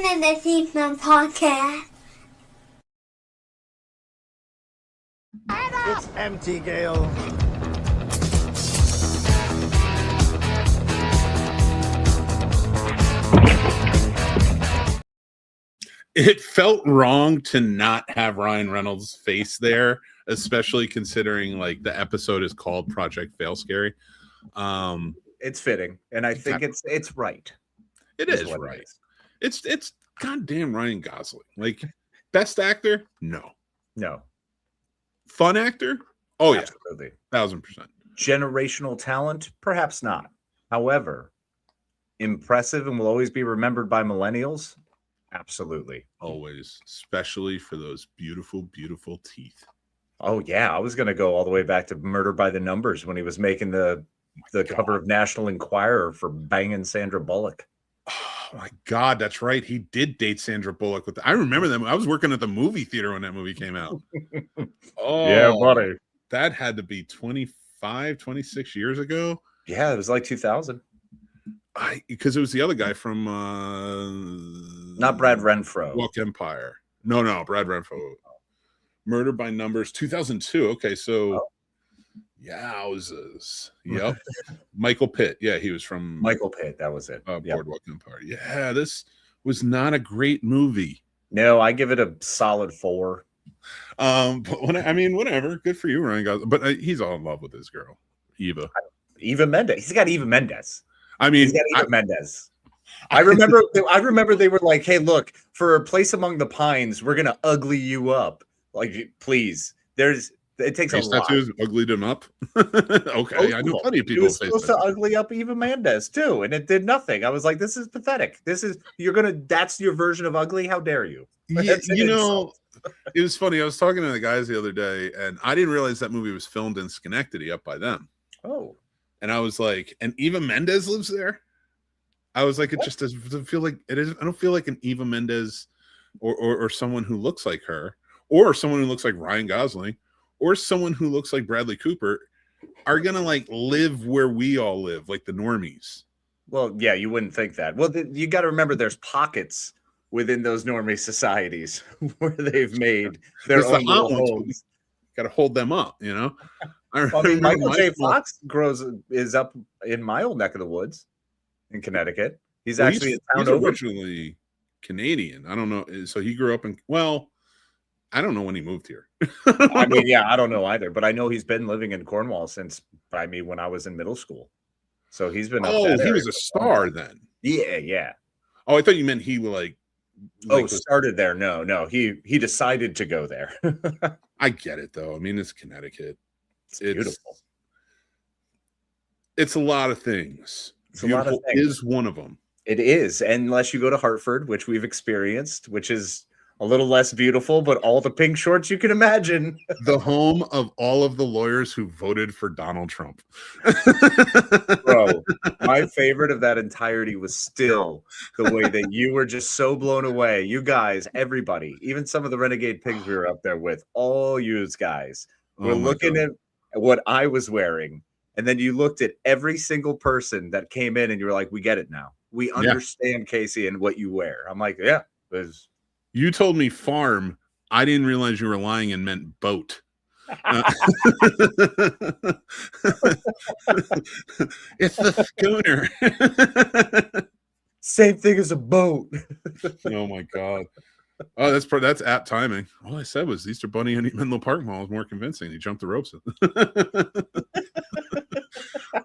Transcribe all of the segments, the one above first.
to the Scene Snobs Podcast. It's empty, Gail. It felt wrong to not have Ryan Reynolds' face there, especially considering like the episode is called Project Fail Scary. It's fitting, and I think it's right. It is right. It's goddamn Ryan Gosling. Like best actor? No. Fun actor? Oh absolutely. Yeah, 1000%. Generational talent? Perhaps not. However, impressive and will always be remembered by millennials. Absolutely. Always, especially for those beautiful, beautiful teeth. Oh, yeah. I was going to go all the way back to Murder by the Numbers when he was making the cover of National Enquirer for banging Sandra Bullock. Oh, my God. That's right. He did date Sandra Bullock. I remember them. I was working at the movie theater when that movie came out. Oh, yeah, buddy. That had to be 25, 26 years ago. Yeah, it was like 2000. Because it was the other guy from not Brad Renfro. Walk Empire. No, Brad Renfro. Murder by Numbers, 2002. Okay, so yowzers. Yep. Michael Pitt. Yeah, he was from Michael Pitt. That was it. Boardwalk Empire. Yeah, this was not a great movie. No, I give it a solid 4. But whatever. Good for you, Ryan Gosling. But he's all in love with this girl, Eva Mendes. He's got Eva Mendes. I mean, Mendes. I remember they were like, "Hey, look, for a Place Among the Pines, we're gonna ugly you up. Like, please." It takes a lot. Tattoos uglied him up. Okay, I know plenty of people. It was supposed to ugly up Eva Mendes too, and it did nothing. I was like, "This is pathetic. That's your version of ugly. How dare you?" Yeah, it was funny. I was talking to the guys the other day, and I didn't realize that movie was filmed in Schenectady up by them. Oh. And I was like, and Eva Mendes lives there? I was like, it just doesn't feel like it is. I don't feel like an Eva Mendes or someone who looks like her, or someone who looks like Ryan Gosling, or someone who looks like Bradley Cooper are going to like live where we all live, like the normies. Well, yeah, you wouldn't think that. Well, you got to remember there's pockets within those normie societies where they've made their own little homes. Got to hold them up, you know? I mean, Michael J. Fox is up in my old neck of the woods in Connecticut. He's originally Canadian. I don't know. So he grew up in, I don't know when he moved here. I mean, yeah, I don't know either, but I know he's been living in Cornwall since, when I was in middle school. So he's been. Oh, he was a star then. Yeah. Oh, I thought you meant he started there. No. He decided to go there. I get it though. I mean, it's Connecticut. It's beautiful. It's a lot of things. Beautiful is one of them. It is, unless you go to Hartford, which we've experienced, which is a little less beautiful, but all the pink shorts you can imagine. The home of all of the lawyers who voted for Donald Trump. Bro, my favorite of that entirety was still the way that you were just so blown away. You guys, everybody, even some of the renegade pigs we were up there with, all you guys were looking at what I was wearing. And then you looked at every single person that came in and you were like, we get it now. We understand, Casey, and what you wear. I'm like, yeah. You told me farm. I didn't realize you were lying and meant boat. It's the schooner. Same thing as a boat. Oh, my God. Oh, that's apt timing. All I said was Easter Bunny and Menlo Park Mall is more convincing. He jumped the ropes.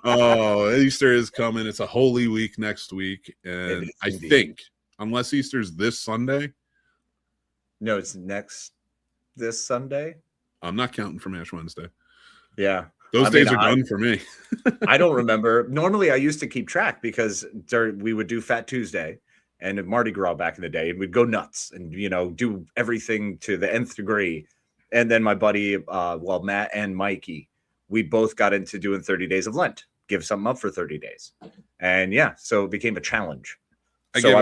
Oh, Easter is coming. It's a Holy Week next week. And I think, unless Easter's this Sunday. No, it's this Sunday. I'm not counting from Ash Wednesday. Yeah. Those days are done for me. I don't remember. Normally, I used to keep track because we would do Fat Tuesday and Mardi Gras back in the day, and we'd go nuts and, do everything to the nth degree. And then my buddy, Matt and Mikey, we both got into doing 30 days of Lent, give something up for 30 days. And so it became a challenge.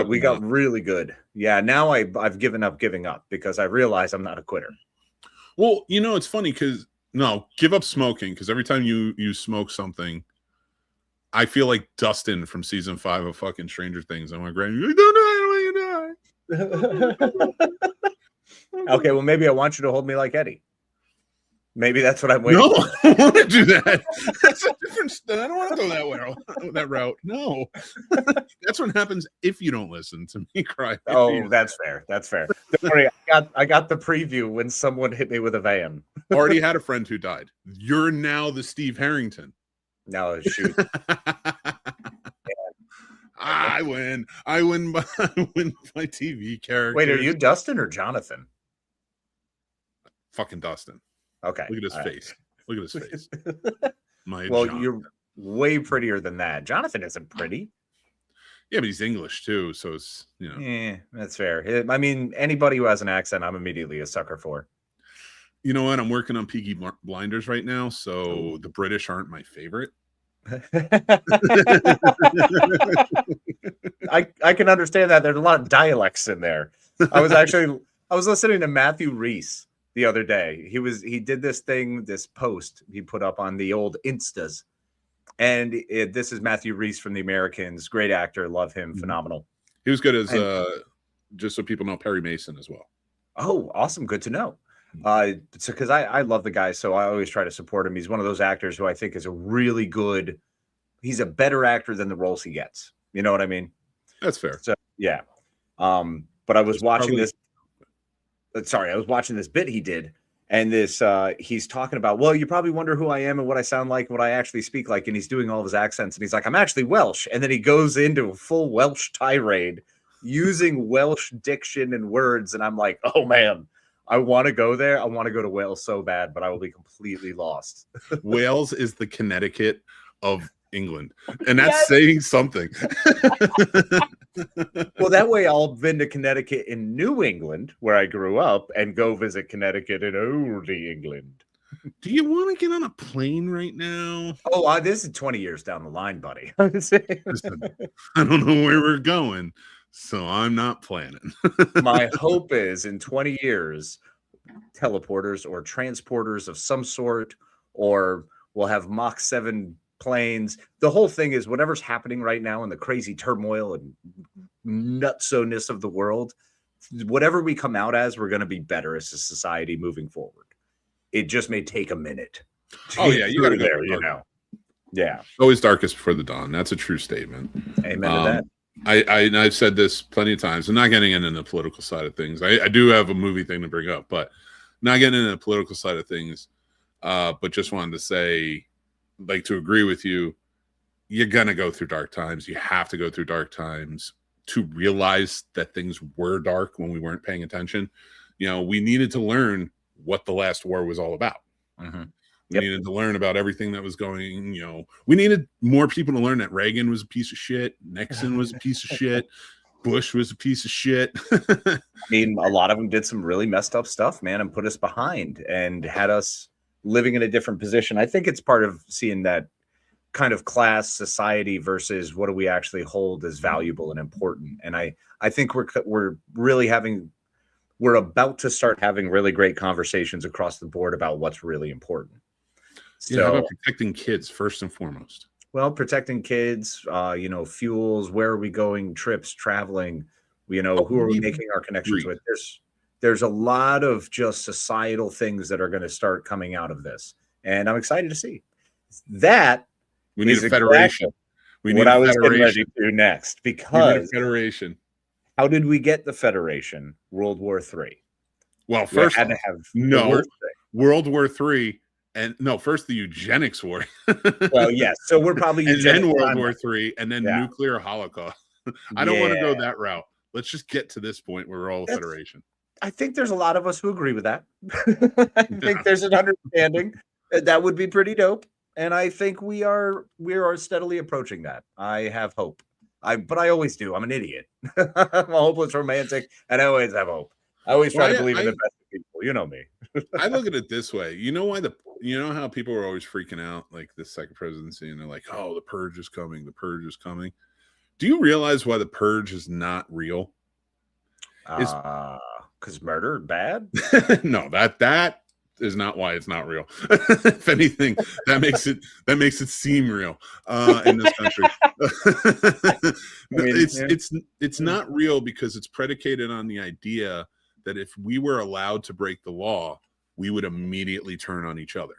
We got really good. Yeah. Now I've given up giving up because I realize I'm not a quitter. Well, it's funny because give up smoking. Cause every time you smoke something, I feel like Dustin from season 5 of fucking Stranger Things. I'm like, you don't know how you die. Okay, well, maybe I want you to hold me like Eddie. Maybe that's what I'm waiting No, for. I don't want to do that. That's a different. I don't want to go that route. No, that's what happens if you don't listen to me cry. Oh, that's fair. That's fair. Don't worry, I got the preview when someone hit me with a van. Already had a friend who died. You're now the Steve Harrington. No, shoot. I win. I win by TV character. Wait, are you Dustin or Jonathan? Fucking Dustin? Okay. Look at his face. Look at his face. Well, you're way prettier than that. Jonathan isn't pretty. Yeah, but he's English too, so it's Yeah, that's fair. I mean, anybody who has an accent, I'm immediately a sucker for. You know what? I'm working on Peaky Blinders right now, so the British aren't my favorite. I can understand that. There's a lot of dialects in there. I was listening to Matthew Reese the other day. He did this post he put up on the old Instas. And this is Matthew Reese from The Americans. Great actor. Love him. Phenomenal. He was good as just so people know, Perry Mason as well. Oh, awesome. Good to know. Because I love the guy, so I always try to support him. He's one of those actors who I think is he's a better actor than the roles he gets. You know what I mean? That's fair. So yeah. But I was watching this. Sorry, I was watching this bit he did, and he's talking about, well, you probably wonder who I am and what I sound like and what I actually speak like, and he's doing all of his accents, and he's like, I'm actually Welsh, and then he goes into a full Welsh tirade using Welsh diction and words, and I'm like, oh man, I want to go there. I want to go to Wales so bad, but I will be completely lost. Wales is the Connecticut of England, and that's saying something. Well, that way I'll been to Connecticut in New England, where I grew up, and go visit Connecticut in old England. Do you want to get on a plane right now? Oh, this is 20 years down the line, buddy. Listen, I don't know where we're going, so I'm not planning. My hope is in 20 years, teleporters or transporters of some sort, or we'll have Mach 7 planes. The whole thing is whatever's happening right now in the crazy turmoil and nutso-ness of the world, whatever we come out as, we're going to be better as a society moving forward. It just may take a minute. Oh yeah, you got to go there, you know. Yeah, always darkest before the dawn. That's a true statement. Amen to that. I've said this plenty of times. I'm not getting into the political side of things. I do have a movie thing to bring up, but not getting into the political side of things. But just wanted to say, like, to agree with you, you're gonna go through dark times. You have to go through dark times to realize that things were dark when we weren't paying attention. We needed to learn what the last war was all about. Mm-hmm. We needed to learn about everything that was going, we needed more people to learn that Reagan was a piece of shit. Nixon was a piece of shit. Bush was a piece of shit. I mean, a lot of them did some really messed up stuff, man, and put us behind and had us living in a different position. I think it's part of seeing that kind of class society versus what do we actually hold as valuable and important. And I think we're about to start having really great conversations across the board about what's really important. So, how about protecting kids first and foremost? Well, protecting kids, fuels, where are we going, trips, traveling, who are we making our connections with? There's a lot of just societal things that are going to start coming out of this. And I'm excited to see that. We need a federation. I was getting ready to do next, because we need a federation. How did we get the federation? World War III. Well, first had to have World War III. And no, first the eugenics war. Well, yes. So we're probably and then World War III, and then nuclear holocaust. I don't want to go that route. Let's just get to this point where we're all a federation. I think there's a lot of us who agree with that. I think there's an understanding that would be pretty dope, and I think we are steadily approaching that. I have hope. But I always do. I'm an idiot. I'm a hopeless romantic, and I always have hope. I always try to believe in the best of people. You know me. I look at it this way. You know how people are always freaking out, like the second presidency, and they're like, "Oh, the purge is coming. The purge is coming." Do you realize why the purge is not real? Because murder bad? No, that is not why it's not real. If anything, that makes it seem real in this country. It's not real because it's predicated on the idea that if we were allowed to break the law, we would immediately turn on each other.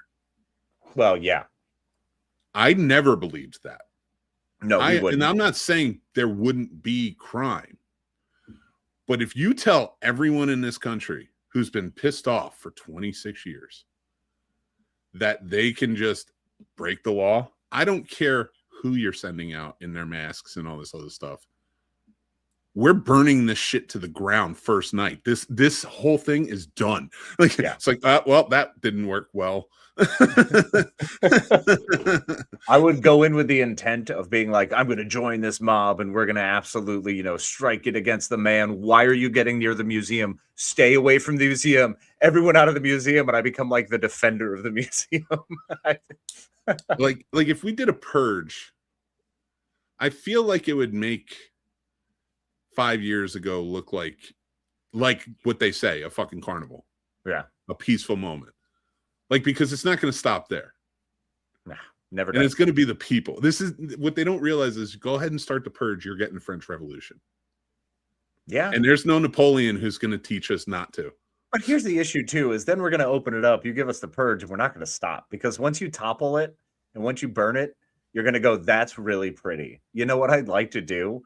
Well, yeah. I never believed that. No, and I'm not saying there wouldn't be crime. But if you tell everyone in this country who's been pissed off for 26 years that they can just break the law, I don't care who you're sending out in their masks and all this other stuff. We're burning this shit to the ground first night. This whole thing is done. Like, It's like, well, that didn't work well. I would go in with the intent of being like, I'm going to join this mob and we're going to absolutely, strike it against the man. Why are you getting near the museum? Stay away from the museum. Everyone out of the museum. And I become like the defender of the museum. like if we did a purge, I feel like it would make 5 years ago look like what they say, a fucking carnival. Yeah. A peaceful moment. Like, because it's not going to stop there. Nah, never. And it's going to be the people. This is what they don't realize is go ahead and start the purge. You're getting the French Revolution. Yeah. And there's no Napoleon who's going to teach us not to. But here's the issue too, is then we're going to open it up. You give us the purge and we're not going to stop, because once you topple it and once you burn it, you're going to go, that's really pretty. You know what I'd like to do?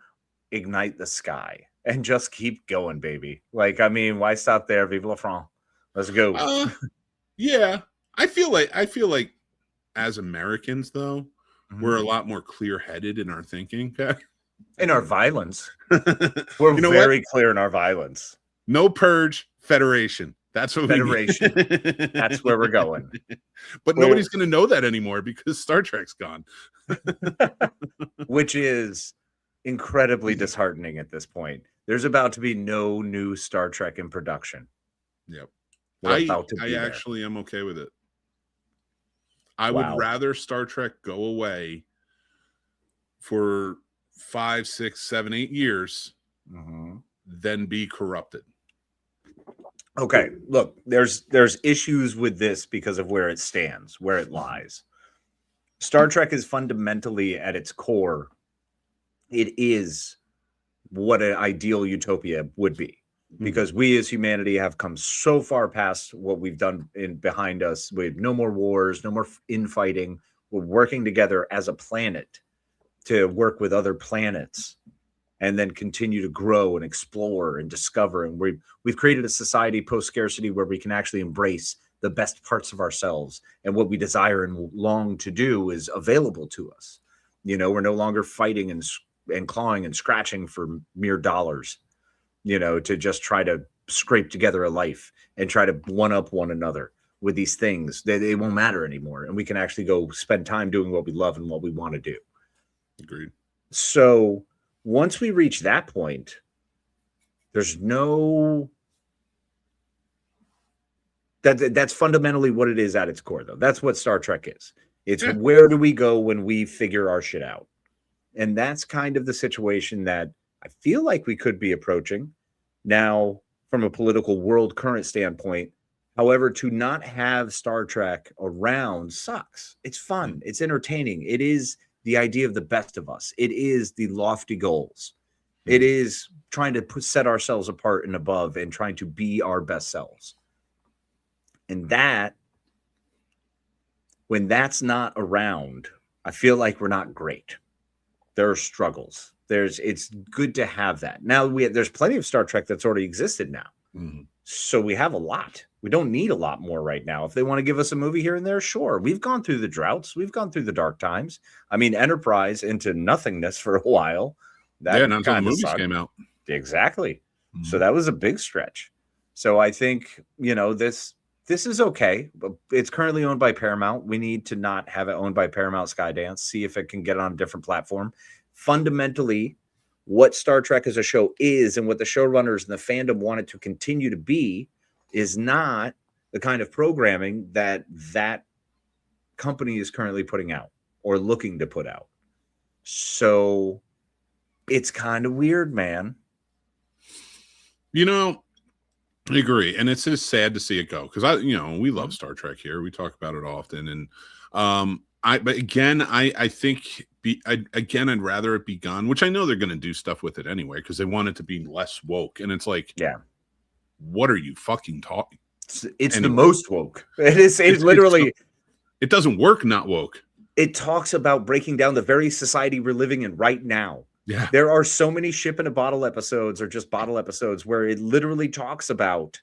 Ignite the sky and just keep going, baby. Like, I mean, why stop there? Vive la France. Let's go. Yeah. I feel like as Americans, though, we're a lot more clear-headed in our thinking. In our violence. We're very clear in our violence. No purge, federation. That's what federation. That's where we're going. But nobody's going to know that anymore because Star Trek's gone. Which is incredibly disheartening at this point. There's about to be no new Star Trek in production. Yep. I actually am okay with it. I would rather Star Trek go away for 5, 6, 7, 8 years than be corrupted. Okay, look, there's issues with this because of where it stands, where it lies. Star Trek is fundamentally at its core, it is what an ideal utopia would be. Because we as humanity have come so far past what we've done behind us. We have no more wars, no more infighting. We're working together as a planet to work with other planets and then continue to grow and explore and discover. And we've created a society post-scarcity where we can actually embrace the best parts of ourselves, and what we desire and long to do is available to us. We're no longer fighting and clawing and scratching for mere dollars. To just try to scrape together a life and try to one-up one another with these things. They won't matter anymore. And we can actually go spend time doing what we love and what we want to do. Agreed. So once we reach that point, there's no... That's fundamentally what it is at its core, though. That's what Star Trek is. It's where do we go when we figure our shit out? And that's kind of the situation that I feel like we could be approaching now from a political world current standpoint. However, to not have Star Trek around sucks. It's fun. It's entertaining. It is the idea of the best of us. It is the lofty goals. It is trying to set ourselves apart and above and trying to be our best selves. And that, when that's not around, I feel like we're not great. There are struggles. It's good to have that. Now there's plenty of Star Trek that's already existed now. So we have a lot. We don't need a lot more right now. If they want to give us a movie here and there, sure. We've gone through the droughts. We've gone through the dark times. I mean, Enterprise into nothingness for a while. Not until the movies came out. Exactly. So that was a big stretch. So I think, this is okay. It's currently owned by Paramount. We need to not have it owned by Paramount Skydance. See if it can get on a different platform. Fundamentally, what Star Trek as a show is and what the showrunners and the fandom want it to continue to be is not the kind of programming that company is currently putting out or looking to put out. So it's kind of weird, man. I agree, and it's just sad to see it go because we love Star Trek here. We talk about it often, and but again, I think I'd rather it be gone, which I know they're going to do stuff with it anyway because they want it to be less woke, and it's like, yeah, what are you fucking talking? It's anyway. The most woke. It's literally. It doesn't work not woke. It talks about breaking down the very society we're living in right now. Yeah. There are so many ship in a bottle episodes or just bottle episodes where it literally talks about,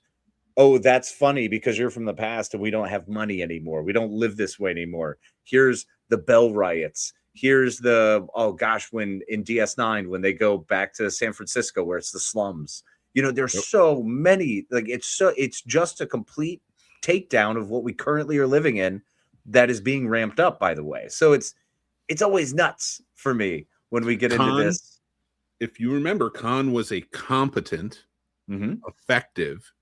oh, that's funny because you're from the past and we don't have money anymore. We don't live this way anymore. Here's the Bell riots. Here's the, oh gosh, when in DS9, when they go back to San Francisco where it's the slums. There's so many, like it's just a complete takedown of what we currently are living in that is being ramped up, by the way. So it's always nuts for me when we get into this. If you remember, Khan was a competent, effective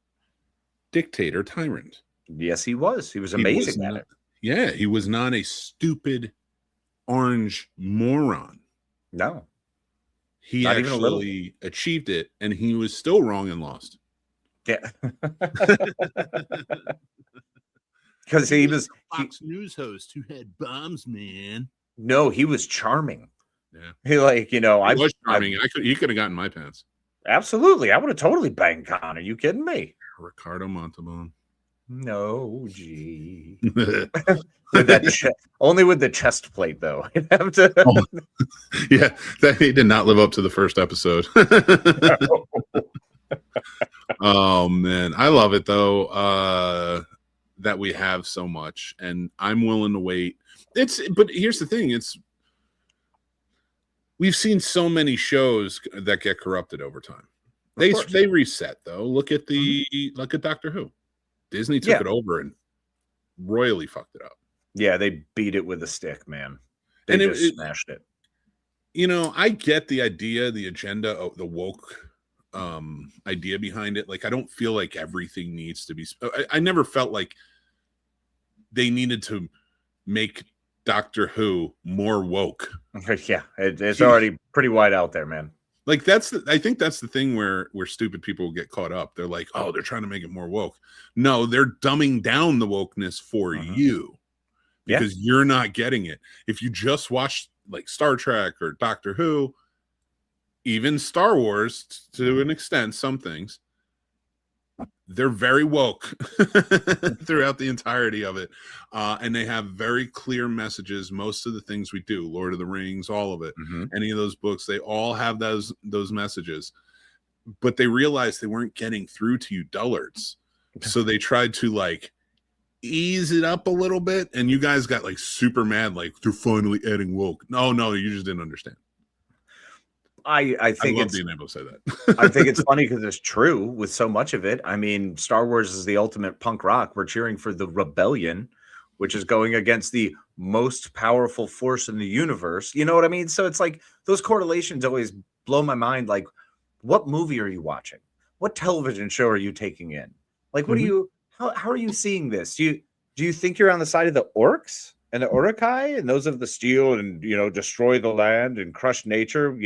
dictator tyrant. Yes, he was. He was amazing at it. Yeah, he was not a stupid orange moron. No. He actually achieved it, and he was still wrong and lost. Yeah. Because he was a Fox News host who had bombs, man. No, he was charming. Yeah. He I was charming. He could have gotten my pants. Absolutely. I would have totally banged Khan. Are you kidding me? Ricardo Montalban. No, gee. Only with the chest plate, though. I'd have to. Yeah, he did not live up to the first episode. Oh man, I love it though. That we have so much, and I'm willing to wait. But here's the thing: we've seen so many shows that get corrupted over time. They reset though. Look at Doctor Who. Disney took it over and royally fucked it up. Yeah, they beat it with a stick, man. They just smashed it. I get the idea, the agenda of the woke idea behind it. Like, I don't feel like everything needs to be. I never felt like they needed to make Doctor Who more woke. Yeah, it's already pretty wide out there, man. Like I think that's the thing where stupid people get caught up. They're like, oh, they're trying to make it more woke. No, they're dumbing down the wokeness for you because you're not getting it. If you just watch like Star Trek or Doctor Who, even Star Wars to an extent, some things, they're very woke throughout the entirety of it. And they have very clear messages. Most of the things we do, Lord of the Rings, all of it, any of those books, they all have those messages. But they realized they weren't getting through to you dullards. So they tried to like ease it up a little bit. And you guys got like super mad, like they're finally adding woke. No, you just didn't understand. I think it's being able to say that. I think it's funny because it's true with so much of it. I mean, Star Wars is the ultimate punk rock. We're cheering for the rebellion, which is going against the most powerful force in the universe. You know what I mean? So it's like those correlations always blow my mind. Like, what movie are you watching? What television show are you taking in? Like, what do you? How are you seeing this? Do you think you're on the side of the orcs and the Urukai and those of the steel and destroy the land and crush nature?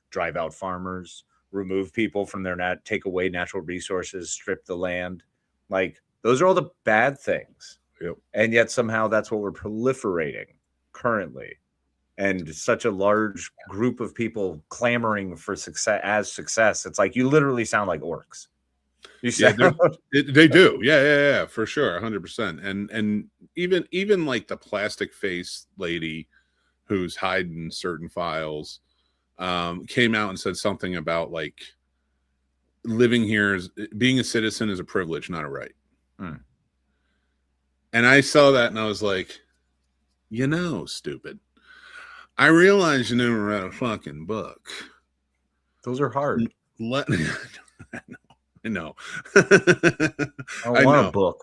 Drive out farmers, remove people from their take away natural resources, strip the land. Like, those are all the bad things. Yep. And yet somehow that's what we're proliferating currently. And such a large group of people clamoring for success. It's like you literally sound like orcs. You sound... they do. Yeah, for sure. 100%. And even like the plastic face lady who's hiding certain files came out and said something about like living here being a citizen is a privilege, not a right. And I saw that and I was like, stupid. I realize you never read a fucking book. Those are hard. I know. I want a book.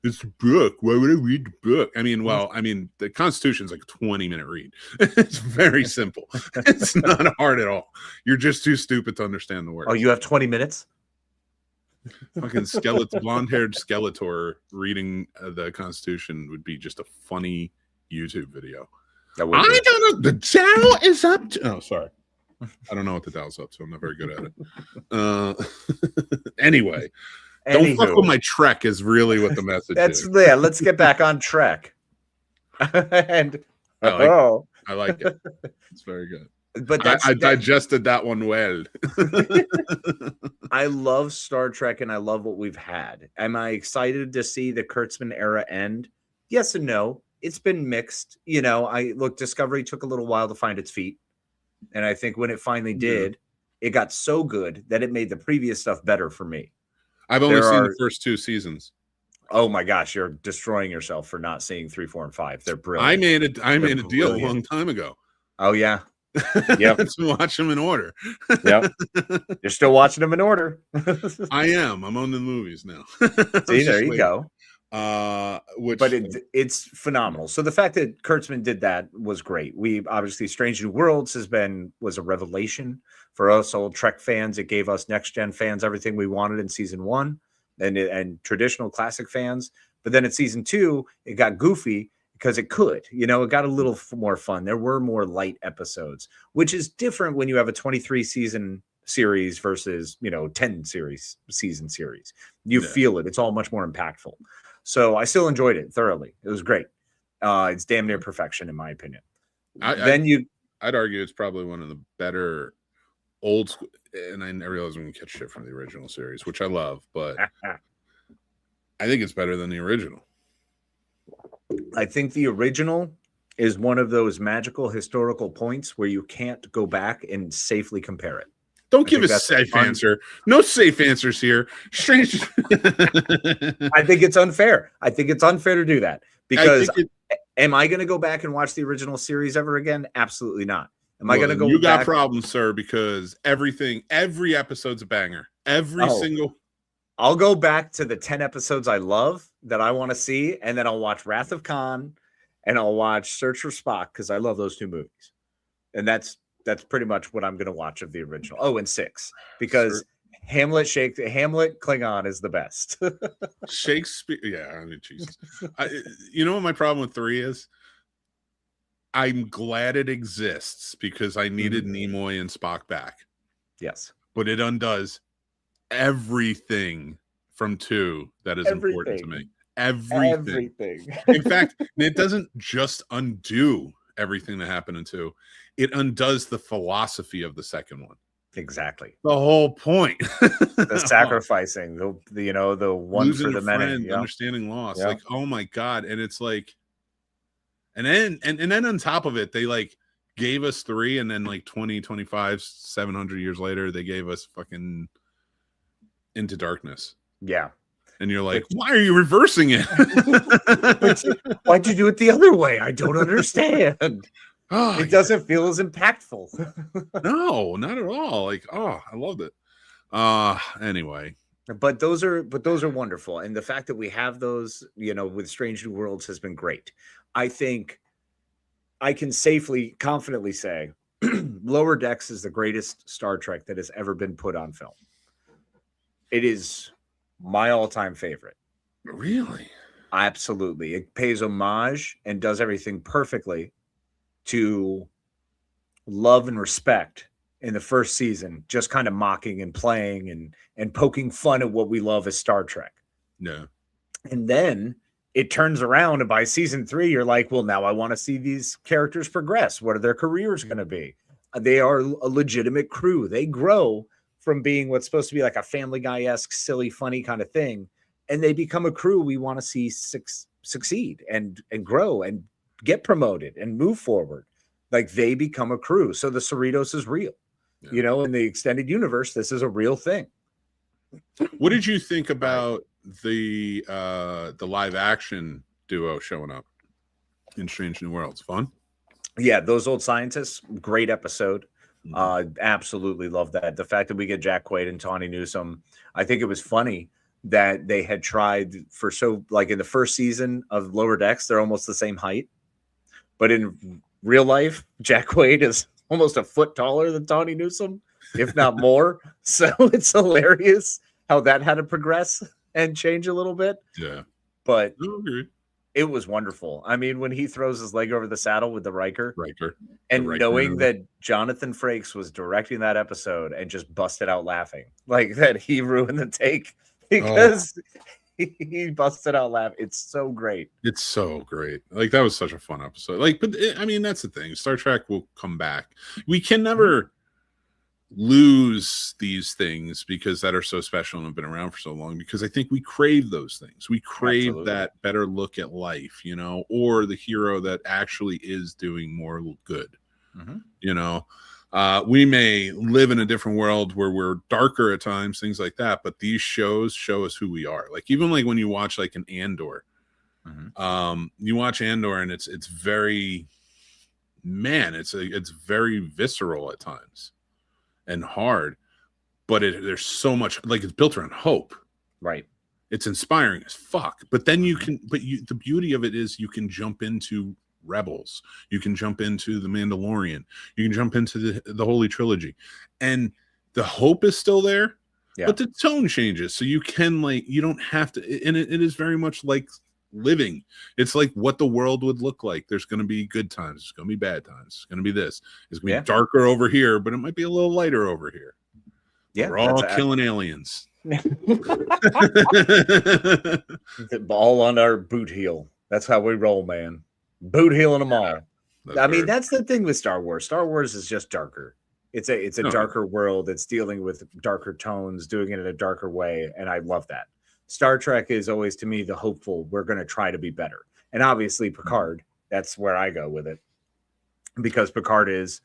It's a book. Why would I read the book? I mean, the Constitution's like a 20-minute read. It's very simple. It's not hard at all. You're just too stupid to understand the words. Oh, you have 20 minutes? Fucking blonde-haired Skeletor reading the Constitution would be just a funny YouTube video. I don't know. The Tao is up to... Oh, sorry. I don't know what the Tao's up to. I'm not very good at it. Anyway. Don't fuck with my Trek is really what the message That's is. yeah. Let's get back on Trek. And I like it. It's very good. But I digested that one well. I love Star Trek and I love what we've had. Am I excited to see the Kurtzman era end? Yes and no. It's been mixed. You know, Discovery took a little while to find its feet. And I think when it finally did, it got so good that it made the previous stuff better for me. I've only seen the first 2 seasons. Oh my gosh, you're destroying yourself for not seeing 3, 4, and 5. They're brilliant. I made a deal a long time ago. Oh yeah. Yeah. Let's watch them in order. Yep. You're still watching them in order. I am. I'm on the movies now. See, there you go. But it's phenomenal. So the fact that Kurtzman did that was great. We obviously Strange New Worlds was a revelation for us old Trek fans. It gave us next gen fans everything we wanted in season 1 and traditional classic fans. But then in season 2, it got goofy because it could, it got a little more fun. There were more light episodes, which is different when you have a 23 season series versus, 10 season series. You feel it. It's all much more impactful. So I still enjoyed it thoroughly. It was great. It's damn near perfection in my opinion. I'd argue it's probably one of the better old school, and I realize we can catch shit from the original series, which I love, but I think it's better than the original. I think the original is one of those magical historical points where you can't go back and safely compare it. Don't give a safe answer. No safe answers here. Strange. I think it's unfair. I think it's unfair to do that because am I going to go back and watch the original series ever again? Absolutely not. Am I going to go? You got problems, sir, because every episode's a banger. Single. I'll go back to the 10 episodes I love that I want to see, and then I'll watch Wrath of Khan and I'll watch Search for Spock because I love those 2 movies. And that's pretty much what I'm going to watch of the original. Oh, and 6 because Hamlet Klingon is the best. Shakespeare. Yeah, I mean, Jesus. You know what my problem with 3 is? I'm glad it exists because I needed Nimoy and Spock back. Yes. But it undoes everything from 2 that is important to me. Everything. In fact, it doesn't just undo everything that happened in 2. It undoes the philosophy of the second one. Exactly. The whole point. The sacrificing, the one losing for the many, friend, understanding loss. Like, oh my God. And it's like, and then on top of it, they like gave us 3, and then like 20, 25, 700 years later, they gave us fucking Into Darkness. Yeah. And you're like, why are you reversing it? Why'd you do it the other way? I don't understand. It doesn't feel as impactful. No, not at all. Like, I loved it. Anyway. But those are wonderful. And the fact that we have those, with Strange New Worlds has been great. I think I can confidently say Lower Decks is the greatest Star Trek that has ever been put on film. It is my all-time favorite. Really? Absolutely. It pays homage and does everything perfectly to love and respect in the first season, just kind of mocking and playing and poking fun at what we love as Star Trek. No. And then it turns around, and by season 3, you're like, well, now I want to see these characters progress. What are their careers going to be? They are a legitimate crew. They grow from being what's supposed to be like a Family Guy-esque, silly, funny kind of thing. And they become a crew we want to see succeed and grow and get promoted and move forward. Like, they become a crew. So the Cerritos is real. Yeah. In the extended universe, this is a real thing. What did you think about the live action duo showing up in Strange New Worlds? Fun? Yeah, those old scientists, great episode. Absolutely love that. The fact that we get Jack Quaid and Tawny Newsome, I think it was funny that they had tried in the first season of Lower Decks, they're almost the same height. But in real life, Jack Quaid is almost a foot taller than Tawny Newsome, if not more. So it's hilarious how that had to progress and change a little bit. Yeah. But it was wonderful. I mean, when he throws his leg over the saddle with the Riker. And knowing that Jonathan Frakes was directing that episode and just busted out laughing. Like that he ruined the take because he busted out laughing. It's so great. It's so great. Like, that was such a fun episode. Like, but I mean, that's the thing. Star Trek will come back. We can never lose these things because that are so special and have been around for so long, because I think we crave those things. We crave Absolutely. that better look at life, or the hero that actually is doing more good. We may live in a different world where we're darker at times, things like that, but these shows show us who we are. Like, even like when you watch like an Andor, you watch Andor and it's very, it's very visceral at times and hard, but there's so much, like, it's built around hope. Right. It's inspiring as fuck. But then the beauty of it is you can jump into Rebels, you can jump into the Mandalorian, you can jump into the Holy Trilogy, and the hope is still there, but the tone changes. So you can, like, you don't have to, and it is very much like living. It's like what the world would look like. There's going to be good times, there's going to be bad times, it's going to be this, it's going to be darker over here, but it might be a little lighter over here. We're all killing aliens. All on our boot heel. That's how we roll, man. Boot healing them all. That's the thing with Star Wars. Star Wars is just darker. It's a darker world. It's dealing with darker tones, doing it in a darker way, and I love that. Star Trek is always, to me, the hopeful, we're going to try to be better. And obviously Picard, that's where I go with it. Because Picard is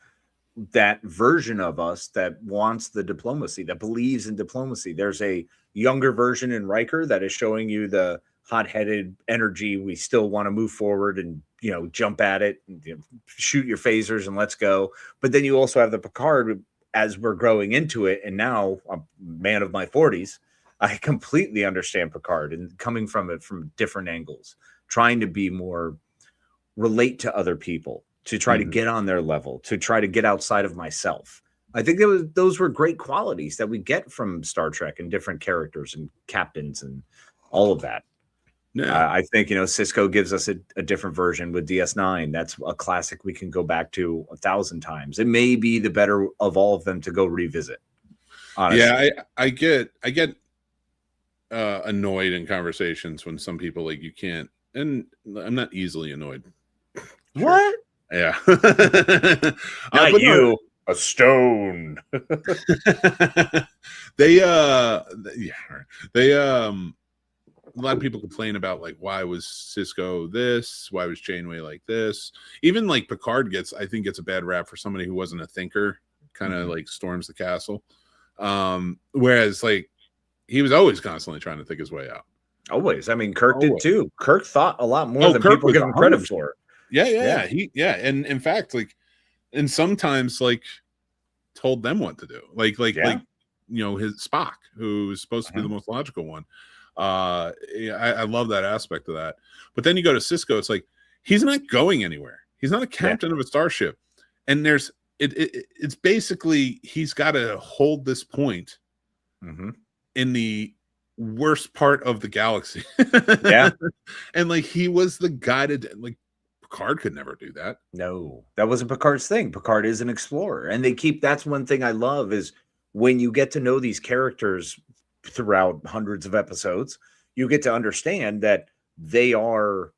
that version of us that wants the diplomacy, that believes in diplomacy. There's a younger version in Riker that is showing you the hot-headed energy. We still want to move forward and, jump at it and shoot your phasers and let's go. But then you also have the Picard as we're growing into it. And now I'm a man of my 40s. I completely understand Picard and coming from it from different angles, trying to be more relate to other people, to try to get on their level, to try to get outside of myself. I think those were great qualities that we get from Star Trek and different characters and captains and all of that. Yeah. I think, Cisco gives us a different version with DS9. That's a classic we can go back to 1,000 times. It may be the better of all of them to go revisit. Honestly. Yeah, I get annoyed in conversations when some people, like, you can't, and I'm not easily annoyed. What? Yeah. Not you, a stone. A lot of people complain about, like, why was Cisco this? Why was Janeway like this? Even, like, Picard gets a bad rap for somebody who wasn't a thinker, kind of like storms the castle. Whereas, like, he was always constantly trying to think his way out. Always. I mean, Kirk did too. Kirk thought a lot more than people give him credit for. Yeah. And in fact, like, and sometimes, like, told them what to do. Like his Spock, who is supposed to be the most logical one. I love that aspect of that. But then you go to Cisco, it's like he's not going anywhere. He's not a captain of a starship. And it's basically he's got to hold this point in the worst part of the galaxy. And, like, he was the guy to, like, Picard could never do that. No, that wasn't Picard's thing. Picard is an explorer, and that's one thing I love is when you get to know these characters throughout hundreds of episodes, you get to understand that they're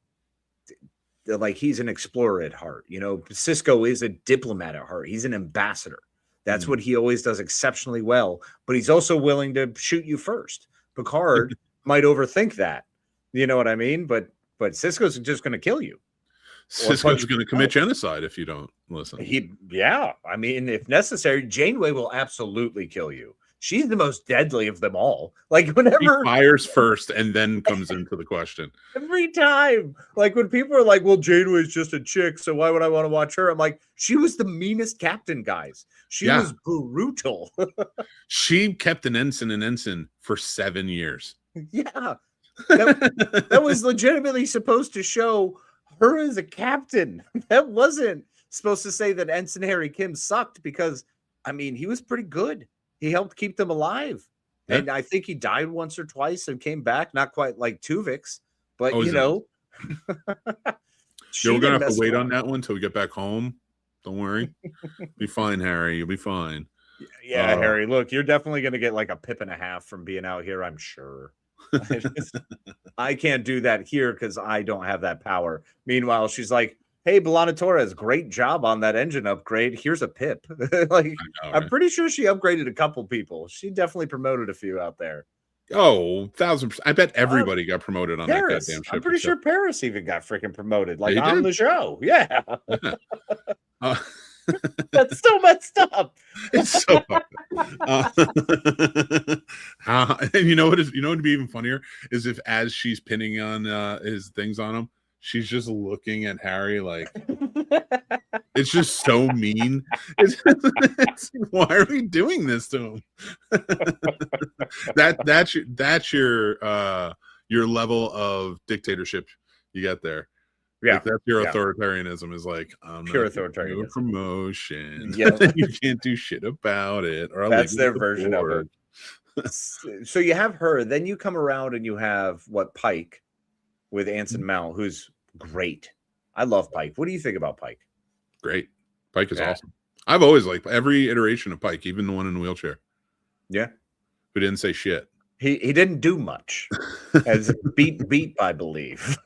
like, he's an explorer at heart. Cisco is a diplomat at heart. He's an ambassador. That's what he always does exceptionally well, but he's also willing to shoot you first. Picard might overthink that. You know what I mean? But Cisco's just going to kill you. Cisco's going to commit genocide if you don't listen. I mean, if necessary, Janeway will absolutely kill you. She's the most deadly of them all. Like, whenever he fires first and then comes into the question. Every time. Like, when people are like, well, Janeway's just a chick, so why would I want to watch her? I'm like, she was the meanest captain, guys. She was brutal. She kept an ensign for 7 years. Yeah. That was legitimately supposed to show her as a captain. That wasn't supposed to say that Ensign Harry Kim sucked, because, I mean, he was pretty good. He helped keep them alive. Yeah. And I think he died once or twice and came back. Not quite like Tuvix, but we're going to have to wait on that one until we get back home. Don't worry. Be fine, Harry. You'll be fine. Yeah, Harry, look, you're definitely going to get like a pip and a half from being out here, I'm sure. I can't do that here because I don't have that power. Meanwhile, she's like, hey, Belana Torres, great job on that engine upgrade. Here's a pip. I'm pretty sure she upgraded a couple people. She definitely promoted a few out there. Oh, 1,000%. I bet everybody got promoted on Paris. that goddamn ship. I'm pretty sure Paris even got freaking promoted, like on the show. Yeah. That's so messed up. It's so and you know what would be even funnier is if as she's pinning on his things on him, she's just looking at Harry like it's just so mean. It's why are we doing this to him? That's your level of dictatorship you get there. Yeah, like that's your authoritarianism is like pure authoritarianism. Promotion. Yeah, you can't do shit about it. Or that's their version of it. So you have her, then you come around and you have Pike with Anson Mount, who's great. I love Pike. What do you think about Pike? Great. Pike is awesome. I've always liked every iteration of Pike, even the one in the wheelchair. Yeah, who didn't say shit. He didn't do much, as beat, I believe.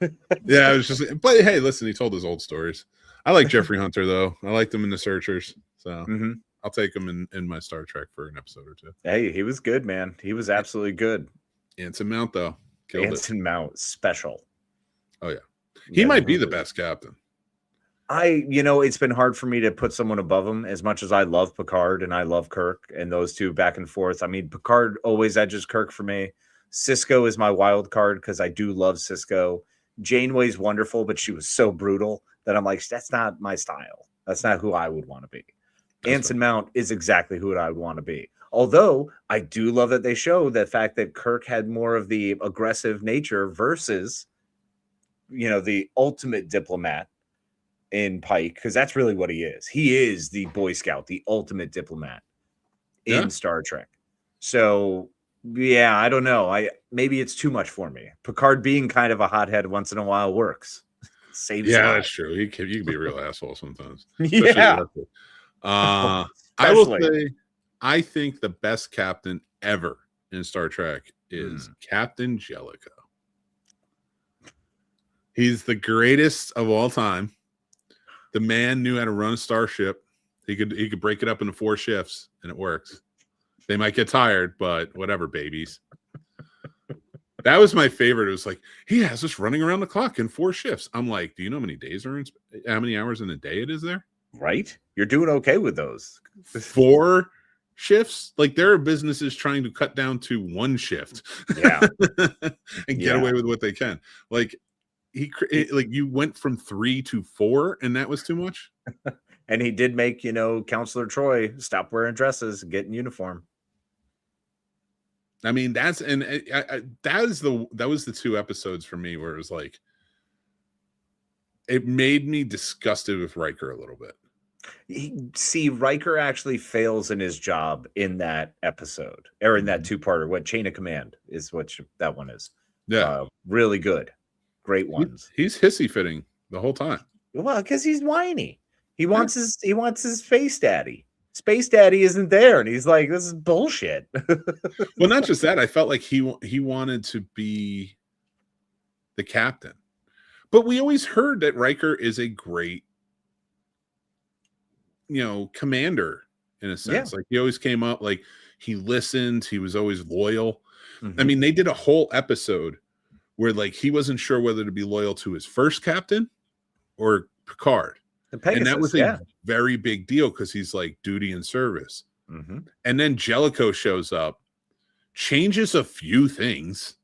Yeah, it was just. But hey, listen, he told his old stories. I like Jeffrey Hunter though. I liked him in The Searchers, so I'll take him in my Star Trek for an episode or two. Hey, he was good, man. He was absolutely good. Anson Mount though, Anson Mount, special. Oh yeah, he might be the best captain. It's been hard for me to put someone above him as much as I love Picard and I love Kirk and those two back and forth. I mean, Picard always edges Kirk for me. Cisco is my wild card because I do love Cisco. Janeway's wonderful, but she was so brutal that I'm like, that's not my style. That's not who I would want to be. Anson Mount is exactly who I would want to be. Although I do love that they show the fact that Kirk had more of the aggressive nature versus, the ultimate diplomat in Pike, because that's really what he is. He is the Boy Scout, the ultimate diplomat in Star Trek. So yeah, I don't know. Maybe it's too much for me. Picard being kind of a hothead once in a while works. Saves lives. That's true. You can be a real asshole sometimes. Yeah. I will say, I think the best captain ever in Star Trek is Captain Jellicoe. He's the greatest of all time. The man knew how to run a starship. He could break it up into 4 shifts, and it works. They might get tired, but whatever, babies. That was my favorite. It was like, he has us running around the clock in 4 shifts. I'm like, do you know how many days are how many hours in a day it is there? Right? You're doing okay with those. 4 shifts? Like, there are businesses trying to cut down to 1 shift. Yeah. And get away with what they can. Like, you went from 3 to 4, and that was too much. And he did make, Counselor Troy stop wearing dresses and get in uniform. I mean, that was the 2 episodes for me where it was like, it made me disgusted with Riker a little bit. Riker actually fails in his job in that episode, or in that 2-parter. What Chain of Command is what that one is. Yeah, really good, great ones. He's hissy fitting the whole time. Well, because he's whiny. He wants his space daddy. Space daddy isn't there, and he's like, this is bullshit. Well, not just that. I felt like he wanted to be the captain, but we always heard that Riker is a great, commander in a sense. Like, he always came up, like, he listened. He was always loyal. I mean, they did a whole episode where, like, he wasn't sure whether to be loyal to his first captain or Picard. And that was a very big deal because he's like duty and service. And then Jellicoe shows up, changes a few things.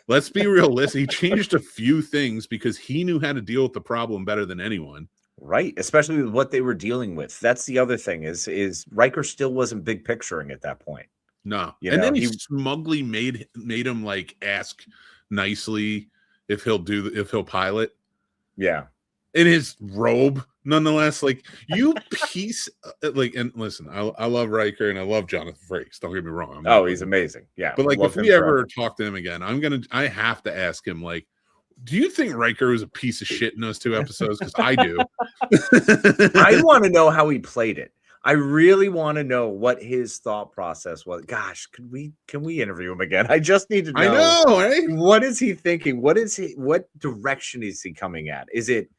Let's be realistic. He changed a few things because he knew how to deal with the problem better than anyone. Right. Especially with what they were dealing with. That's the other thing is Riker still wasn't big picturing at that point. No. Then he smugly made him like ask nicely if he'll pilot. Yeah. In his robe, nonetheless, like, you piece, like, and listen, I love Riker and I love Jonathan Frakes. Don't get me wrong. He's amazing. Yeah, but like, if we ever talk to him again, I have to ask him, like, do you think Riker was a piece of shit in those 2 episodes? Because I do. I want to know how he played it. I really want to know what his thought process was. Gosh, can we interview him again? I just need to know. I know, right? What is he thinking? What direction is he coming at? Is it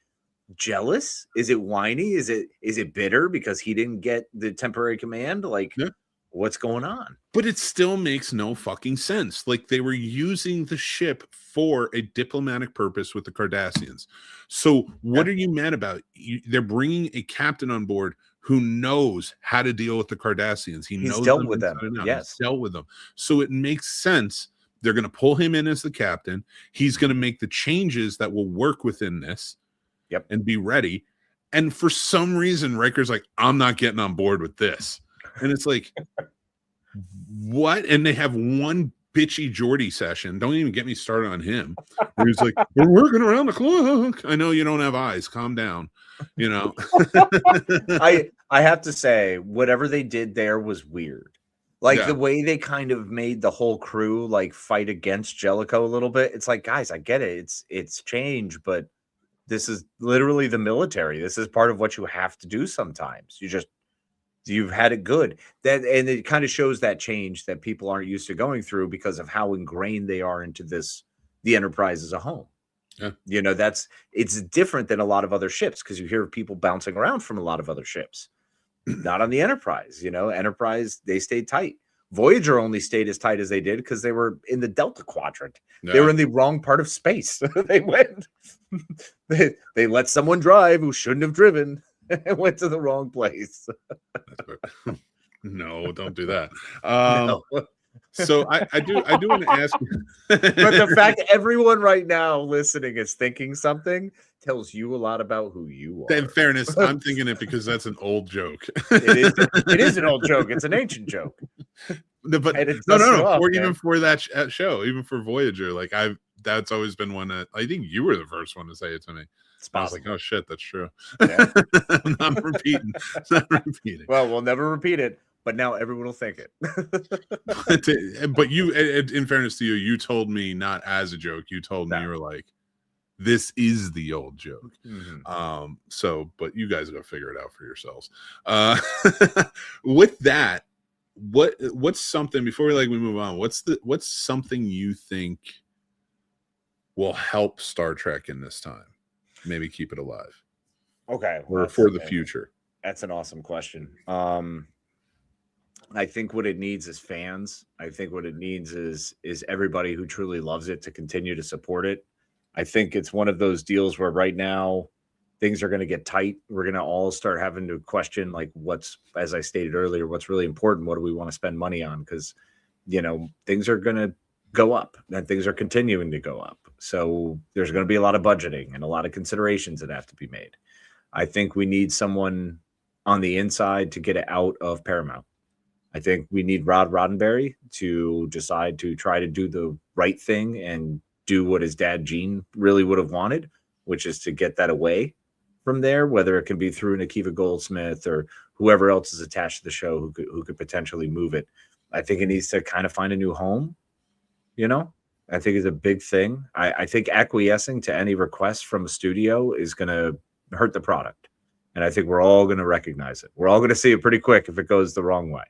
jealous? Is it whiny? Is it bitter because he didn't get the temporary command? Like, Yeah. what's going on? But it still makes no fucking sense. Like, they were using the ship for a diplomatic purpose with the Cardassians. So what are you mad about? They're bringing a captain on board who knows how to deal with the Cardassians. He's knows dealt with them. Yes. He's dealt with them. So it makes sense. They're going to pull him in as the captain. He's going to make the changes that will work within this. Yep. And be ready. And for some reason, Riker's like, I'm not getting on board with this. And it's like, what? And they have one bitchy Geordie session. Don't even get me started on him. Where he's like, we're working around the clock. I know you don't have eyes. Calm down. You know. I have to say, whatever they did there was weird. Like the way they kind of made the whole crew like fight against Jellicoe a little bit. It's like, guys, I get it. It's change, but this is literally the military. This is part of what you have to do sometimes. You've had it good. And it kind of shows that change that people aren't used to going through because of how ingrained they are into the Enterprise as a home. Yeah. You know, it's different than a lot of other ships because you hear people bouncing around from a lot of other ships. Not on the Enterprise. You know, Enterprise, they stayed tight. Voyager only stayed as tight as they did because they were in the Delta Quadrant. Yeah. They were in the wrong part of space. They went. They let someone drive who shouldn't have driven and went to the wrong place. No, don't do that. No. So I do want to ask you. But the fact that everyone right now listening is thinking something tells you a lot about who you are. In fairness, I'm thinking it because that's an old joke. It is an old joke. It's an ancient joke. No, but no. Even for that show, even for Voyager, like that's always been one that I think you were the first one to say it to me. I was like, oh shit, that's true. Yeah. I'm not repeating. Well, we'll never repeat it, but now everyone will think it. But you, in fairness to you, you told me not as a joke. You told me you were like, this is the old joke. Mm-hmm. So, but you guys go figure it out for yourselves. With that, what's something before we move on? What's something you think will help Star Trek in this time? Maybe keep it alive. Okay. Or for the future. That's an awesome question. I think what it needs is fans. I think what it needs is everybody who truly loves it to continue to support it. I think it's one of those deals where right now things are going to get tight. We're going to all start having to question like as I stated earlier, what's really important. What do we want to spend money on? Because, you know, things are going to go up and things are continuing to go up. So there's going to be a lot of budgeting and a lot of considerations that have to be made. I think we need someone on the inside to get it out of Paramount. I think we need Rod Roddenberry to decide to try to do the right thing and do what his dad Gene really would have wanted, which is to get that away from there, whether it can be through Akiva Goldsmith or whoever else is attached to the show who could potentially move it. I think it needs to kind of find a new home. You know, I think it's a big thing. I think acquiescing to any request from a studio is going to hurt the product. And I think we're all going to recognize it. We're all going to see it pretty quick if it goes the wrong way.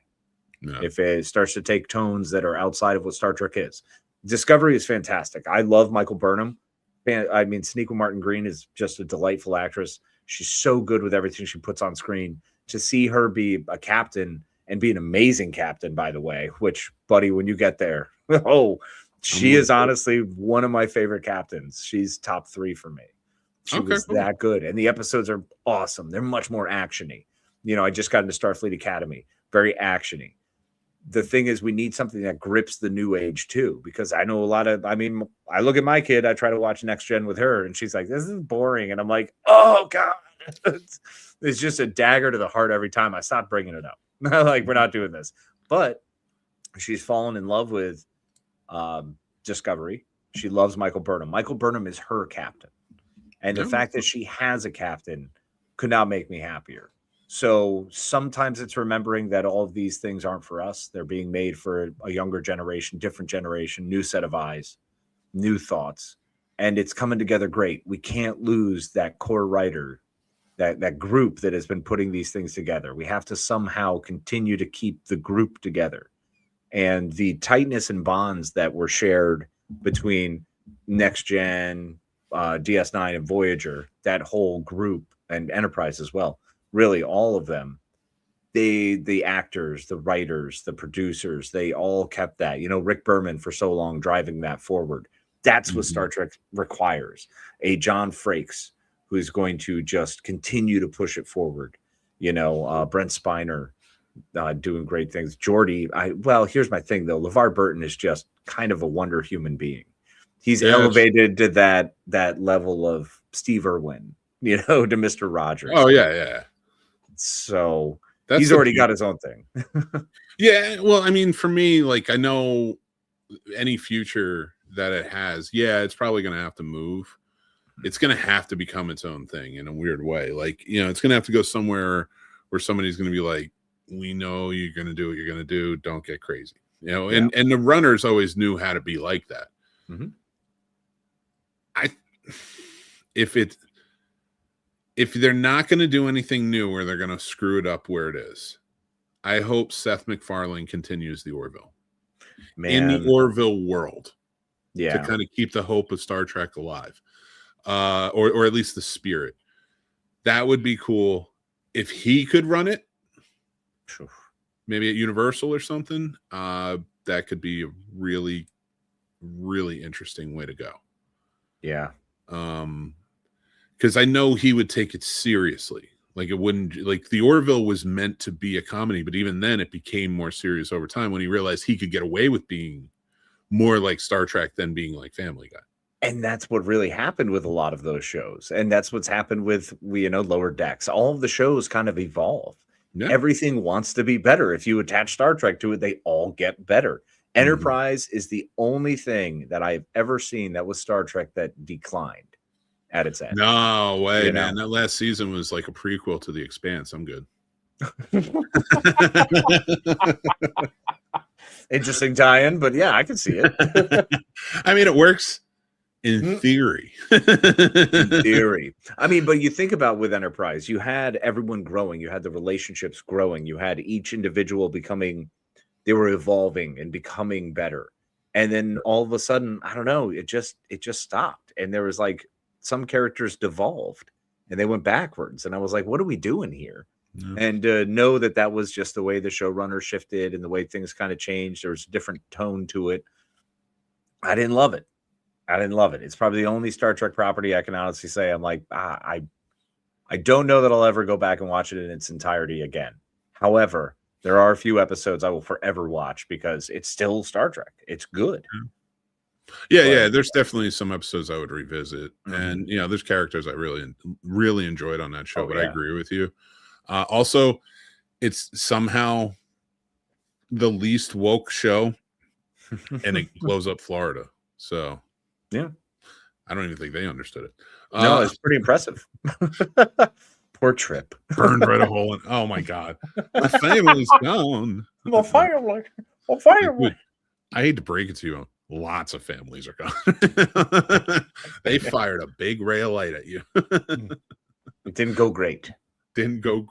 Yeah. If it starts to take tones that are outside of what Star Trek is. Discovery is fantastic. I love Michael Burnham. I mean, Sonequa Martin Green is just a delightful actress. She's so good with everything she puts on screen. To see her be a captain and be an amazing captain, by the way, which, buddy, when you get there, she is honestly one of my favorite captains. She's top 3 for me. She was that good. And the episodes are awesome. They're much more action-y. You know, I just got into Starfleet Academy. Very action-y. The thing is, we need something that grips the new age too, because I know I look at my kid, I try to watch Next Gen with her and she's like, this is boring. And I'm like, oh God, it's just a dagger to the heart every time. I stop bringing it up. Like, we're not doing this, but she's fallen in love with Discovery. She loves Michael Burnham. Michael Burnham is her captain. And the fact that she has a captain could not make me happier. So sometimes it's remembering that all of these things aren't for us. They're being made for a younger generation, different generation, new set of eyes, new thoughts. And it's coming together great. We can't lose that core writer that group that has been putting these things together. We have to somehow continue to keep the group together. And the tightness and bonds that were shared between Next Gen, DS9, and Voyager, that whole group, and Enterprise as well, really all of them, the actors, the writers, the producers, they all kept that. Rick Berman for so long driving that forward. That's what Star Trek requires. A John Frakes who's going to just continue to push it forward. Brent Spiner doing great things. Geordi, here's my thing though. LeVar Burton is just kind of a wonder human being. He's elevated to that level of Steve Irwin, to Mr. Rogers. Oh yeah. So he's already got his own thing. Yeah, well, I mean, for me, like, I know any future that it has, it's probably going to have to move. It's going to have to become its own thing in a weird way. Like, it's going to have to go somewhere where somebody's going to be like, we know you're going to do what you're going to do. Don't get crazy. And the runners always knew how to be like that. Mm-hmm. If they're not going to do anything new where they're going to screw it up where it is, I hope Seth MacFarlane continues the Orville. In the Orville world. Yeah. To kind of keep the hope of Star Trek alive. Or at least the spirit. That would be cool. If he could run it, maybe at Universal or something, that could be a really, really interesting way to go. Yeah. Because I know he would take it seriously. Like, it wouldn't, like, the Orville was meant to be a comedy, but even then it became more serious over time when he realized he could get away with being more like Star Trek than being like Family Guy. And that's what really happened with a lot of those shows. And that's what's happened with, Lower Decks. All of the shows kind of evolve. Yeah. Everything wants to be better. If you attach Star Trek to it, they all get better. Enterprise is the only thing that I've ever seen that was Star Trek that declined at its end. No way, man. That last season was like a prequel to The Expanse. I'm good. Interesting tie-in, but yeah, I can see it. I mean, it works in theory. In theory. I mean, but you think about with Enterprise, you had everyone growing, you had the relationships growing, you had each individual they were evolving and becoming better. And then all of a sudden, I don't know, it just stopped. And there was like some characters devolved and they went backwards. And I was like, what are we doing here? Yeah. And know that was just the way the showrunner shifted and the way things kind of changed. There was a different tone to it. I didn't love it. It's probably the only Star Trek property I can honestly say I'm like, I don't know that I'll ever go back and watch it in its entirety again. However, there are a few episodes I will forever watch because it's still Star Trek. It's good. Yeah. There's definitely some episodes I would revisit. And, there's characters I really, really enjoyed on that show, but I agree with you. Also, it's somehow the least woke show and it blows up Florida. So, yeah, I don't even think they understood it. No, it's pretty impressive. Poor Trip. Burned right a hole in. Oh my God. My family's gone. My family. Dude, I hate to break it to you. Lots of families are gone. They fired a big ray of light at you. It didn't go great. Yeah,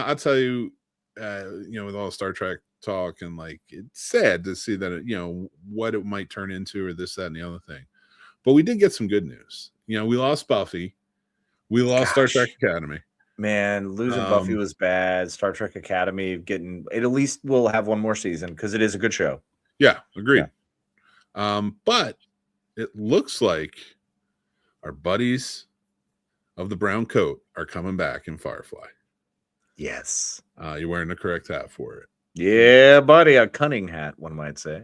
I'll tell you, with all the Star Trek talk and like, it's sad to see that, what it might turn into or this, that, and the other thing. But we did get some good news. We lost Buffy. We lost Star Trek Academy. Man, losing Buffy was bad. Star Trek Academy at least we'll have one more season because it is a good show. Yeah, agreed. Yeah. But it looks like our buddies of the brown coat are coming back in Firefly. Yes. You're wearing the correct hat for it. Yeah, buddy, a cunning hat, one might say.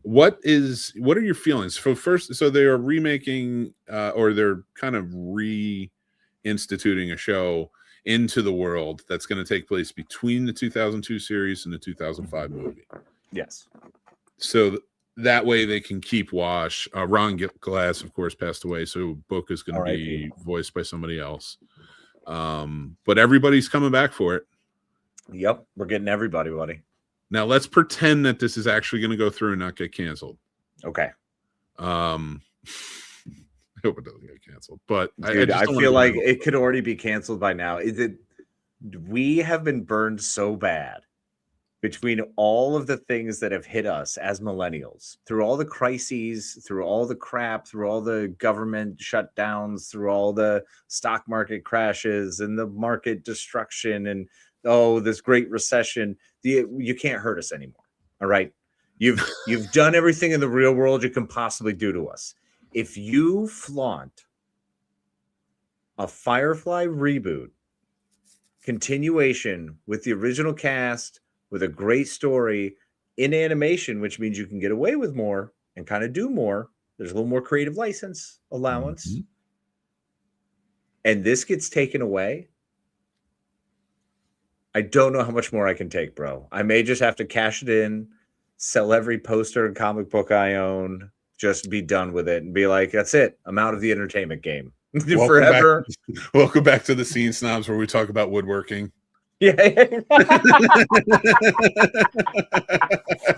What are your feelings? So they are remaking or they're kind of reinstituting a show into the world that's going to take place between the 2002 series and the 2005 movie. Yes. So that way they can keep Wash. Ron Glass, of course, passed away, so Book is going to be voiced by somebody else. But everybody's coming back for it. Yep, we're getting everybody, buddy. Now let's pretend that this is actually going to go through and not get canceled. Okay. I hope it doesn't get canceled. But Dude, I I just feel like it could already be canceled by now. We have been burned so bad between all of the things that have hit us as millennials, through all the crises, through all the crap, through all the government shutdowns, through all the stock market crashes and the market destruction, and this great recession. You can't hurt us anymore. All right. You've done everything in the real world you can possibly do to us. If you flaunt a Firefly reboot continuation with the original cast, with a great story in animation, which means you can get away with more and kind of do more. There's a little more creative license allowance. Mm-hmm. And this gets taken away. I don't know how much more I can take, bro. I may just have to cash it in, sell every poster and comic book I own, just be done with it and be like, that's it. I'm out of the entertainment game. Forever. Welcome back to the Scene Snobs, where we talk about woodworking. Yeah.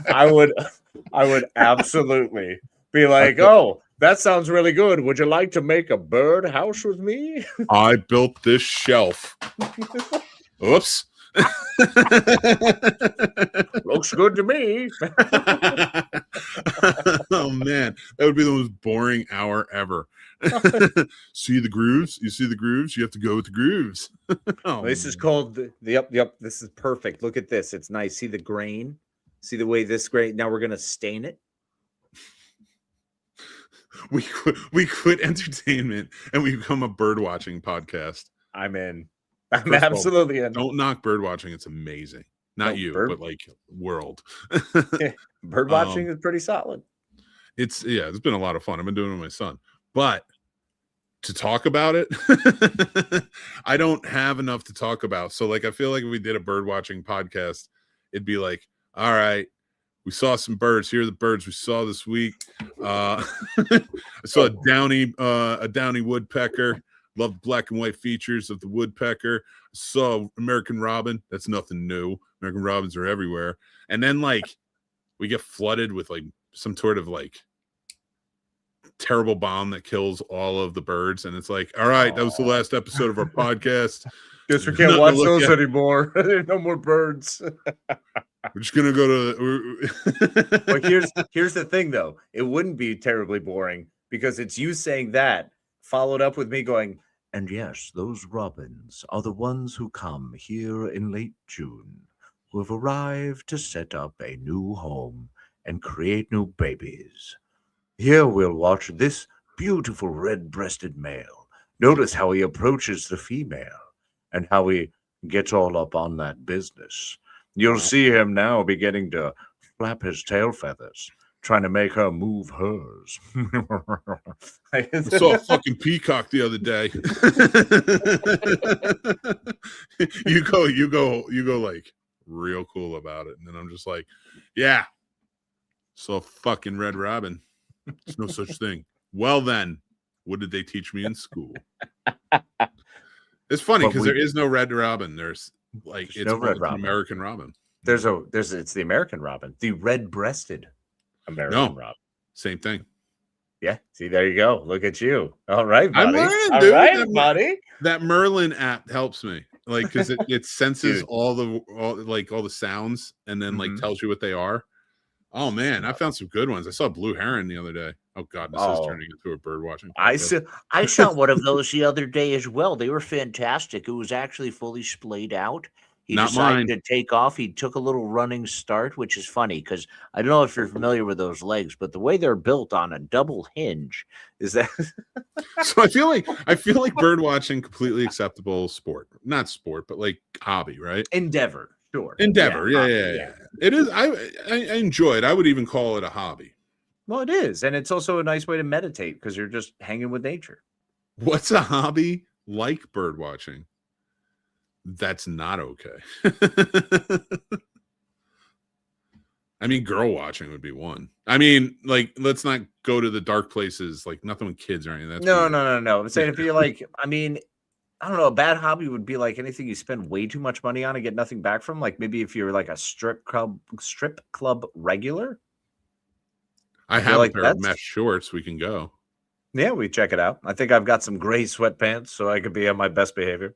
I would absolutely be like, oh, that sounds really good. Would you like to make a bird house with me? I built this shelf. Oops. Looks good to me. Oh man, that would be the most boring hour ever. See the grooves? You see the grooves? You have to go with the grooves. This is called yep. This is perfect. Look at this. It's nice. See the grain? See the way this grain? Now we're gonna stain it. We quit entertainment and we become a bird watching podcast. I'm in. I'm absolutely in. Don't knock bird watching. It's amazing. Not you, but like world. Bird watching is pretty solid. It's been a lot of fun. I've been doing it with my son. But to talk about it, I don't have enough to talk about. So like I feel like if we did a bird watching podcast, it'd be like, all right, we saw some birds. Here are the birds we saw this week. I saw a downy woodpecker. Loved black and white features of the woodpecker. Saw American robin. That's nothing new. American robins are everywhere. And then like we get flooded with like some sort of like terrible bomb that kills all of the birds. And it's like, all right, that was the last episode of our podcast. Guess we can't watch those anymore. There's no more birds. We're just gonna go to. But here's the thing, though. It wouldn't be terribly boring because it's you saying that followed up with me going, and yes, those robins are the ones who come here in late June, who have arrived to set up a new home and create new babies. Here we'll watch this beautiful red-breasted male. Notice how he approaches the female and how he gets all up on that business. You'll see him now beginning to flap his tail feathers, trying to make her move hers. I saw a fucking peacock the other day. you go like real cool about it. And then I'm just like, yeah, saw a fucking red robin. There's no such thing. Well then, what did they teach me in school? It's funny because there is no red robin. There's it's no red robin. American robin. It's the American robin, the red-breasted American robin. Same thing. Yeah. See, there you go. Look at you. All right, buddy. All right, buddy. That Merlin app helps me, like, because it senses all the sounds and then like tells you what they are. Oh man, I found some good ones. I saw a blue heron the other day. Oh god, this is turning into a bird watching. I saw one of those the other day as well. They were fantastic. It was actually fully splayed out. He decided to take off. He took a little running start, which is funny because I don't know if you're familiar with those legs, but the way they're built on a double hinge is that. So I feel like bird watching completely acceptable sport, not sport, but like hobby, right? Endeavor. Sure. Endeavor. Yeah. It is. I enjoy it. I would even call it a hobby. Well, it is. And it's also a nice way to meditate because you're just hanging with nature. What's a hobby like bird watching? That's not okay. I mean, girl watching would be one. I mean, like, let's not go to the dark places, like nothing with kids or anything. That's no. I'm saying if you're like, I mean, I don't know, a bad hobby would be like anything you spend way too much money on and get nothing back from. Like maybe if you're like a strip club regular. I have a pair of mesh shorts. We can go. Yeah, we check it out. I think I've got some gray sweatpants, so I could be on my best behavior.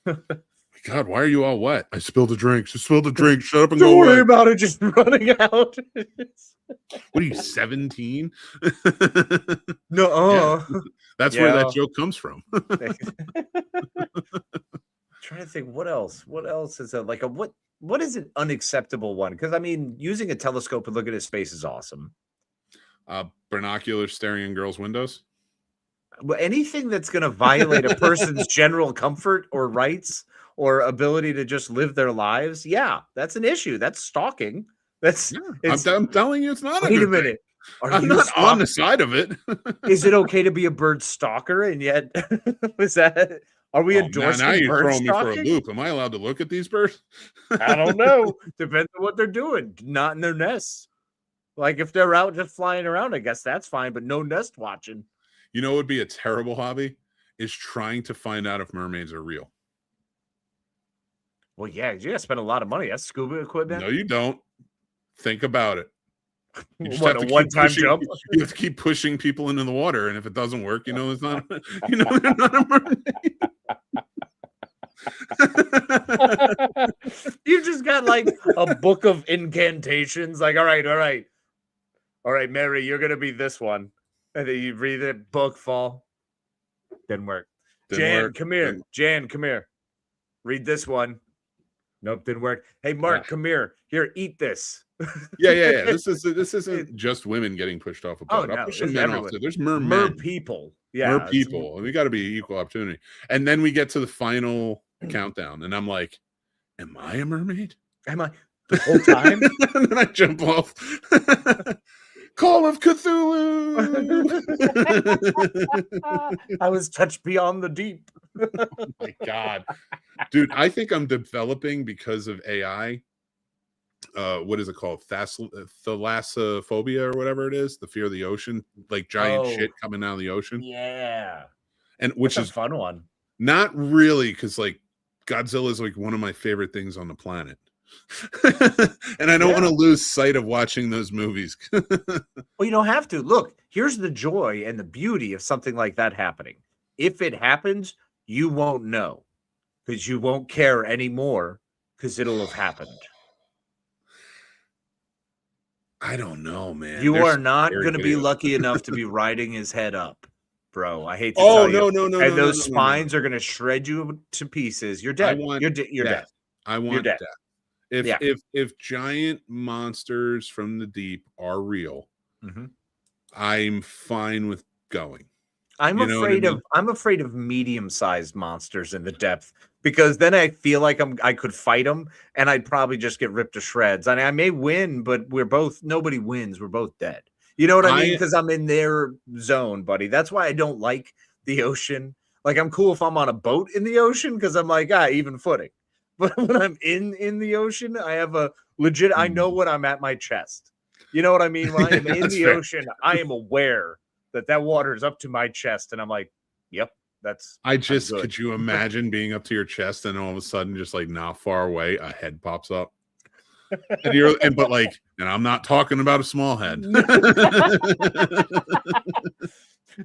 God, why are you all wet? I spilled a drink. Just spilled a drink. Shut up and Don't go worry away. about it. Just running out. What are you, 17? No. That's where that joke comes from. Trying to think what else. What else is like a what is an unacceptable one? Because I mean, using a telescope and looking at space is awesome. Binoculars staring in girls' windows. Well, anything that's going to violate a person's general comfort or rights or ability to just live their lives, yeah, that's an issue. That's stalking. That's I'm telling you, it's not. Wait a minute. I'm not on the side of it. Is it okay to be a bird stalker? And yet, is that? Are we endorsing now you're bird throwing stalking? me for a loop. Am I allowed to look at these birds? I don't know. Depends on what they're doing. Not in their nests. Like if they're out just flying around, I guess that's fine. But no nest watching. You know what would be a terrible hobby? Is trying to find out if mermaids are real. Well, yeah, you gotta spend a lot of money. That's scuba equipment. No, you don't. Think about it. You just What, have to a one-time jump? You have to keep pushing people into the water, and if it doesn't work, you know it's not. You know they're not a mermaid. You've just got like a book of incantations. Like, all right, Mary, you're gonna be this one, and then you read it. Book fall. Didn't work. Jan, come here. Jan, come here. Read this one. Nope, didn't work. Hey, Mark, come here. Here, eat this. Yeah. This isn't just women getting pushed off a boat. I'll push some men off too. There's mer people. Yeah, mer people. We got to be equal opportunity. And then we get to the final countdown, and I'm like, "Am I a mermaid? Am I the whole time?" And then I jump off. Call of Cthulhu. I was touched beyond the deep. Oh my God, dude! I think I'm developing because of AI. What is it called? Thalassophobia or whatever it is, the fear of the ocean, like giant shit coming out of the ocean. Yeah, and which is a fun one. Not really, because like Godzilla is like one of my favorite things on the planet. And I don't want to lose sight of watching those movies. Well, you don't have to. Look, here's the joy and the beauty of something like that happening. If it happens, you won't know because you won't care anymore because it'll have happened. I don't know, man. You are not going to be lucky enough to be riding his head up, bro. I hate to tell you. No. And those spines are going to shred you to pieces. You're dead. You're dead. I want death. If giant monsters from the deep are real, I'm fine with going. I'm afraid of medium-sized monsters in the depth because then I feel like I could fight them and I'd probably just get ripped to shreds. And I may win, but nobody wins. We're both dead. You know what I mean? Because I'm in their zone, buddy. That's why I don't like the ocean. Like I'm cool if I'm on a boat in the ocean because I'm like, even footing. But when I'm in the ocean, I have a legit, I know what I'm at my chest. You know what I mean? When I'm in the ocean, I am aware that water is up to my chest. And I'm like, yep, could you imagine being up to your chest and all of a sudden just like not far away, a head pops up? And I'm not talking about a small head.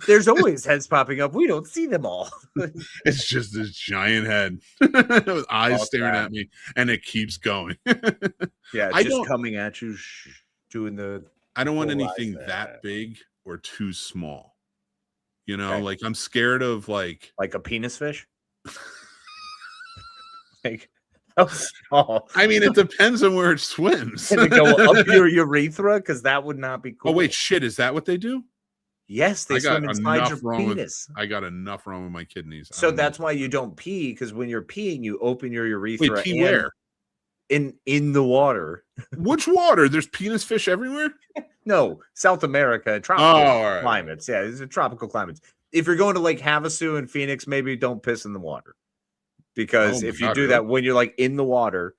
There's always heads popping up. We don't see them all. It's just this giant head with eyes staring at me, and it keeps going. Yeah, it's just coming at you, doing the. I don't want anything that big or too small. You know, like I'm scared of like a penis fish. Like how small? I mean, it depends on where it swims. Can it go up your urethra? Because that would not be cool. Oh wait, shit! Is that what they do? Yes, they swim inside your penis. I got enough wrong with my kidneys. So that's why you don't pee, because when you're peeing, you open your urethra. Wait, pee where? In the water. Which water? There's penis fish everywhere? No, South America, tropical climates. Yeah, these are tropical climates. If you're going to Lake Havasu in Phoenix, maybe don't piss in the water. Because if you do that when you're like in the water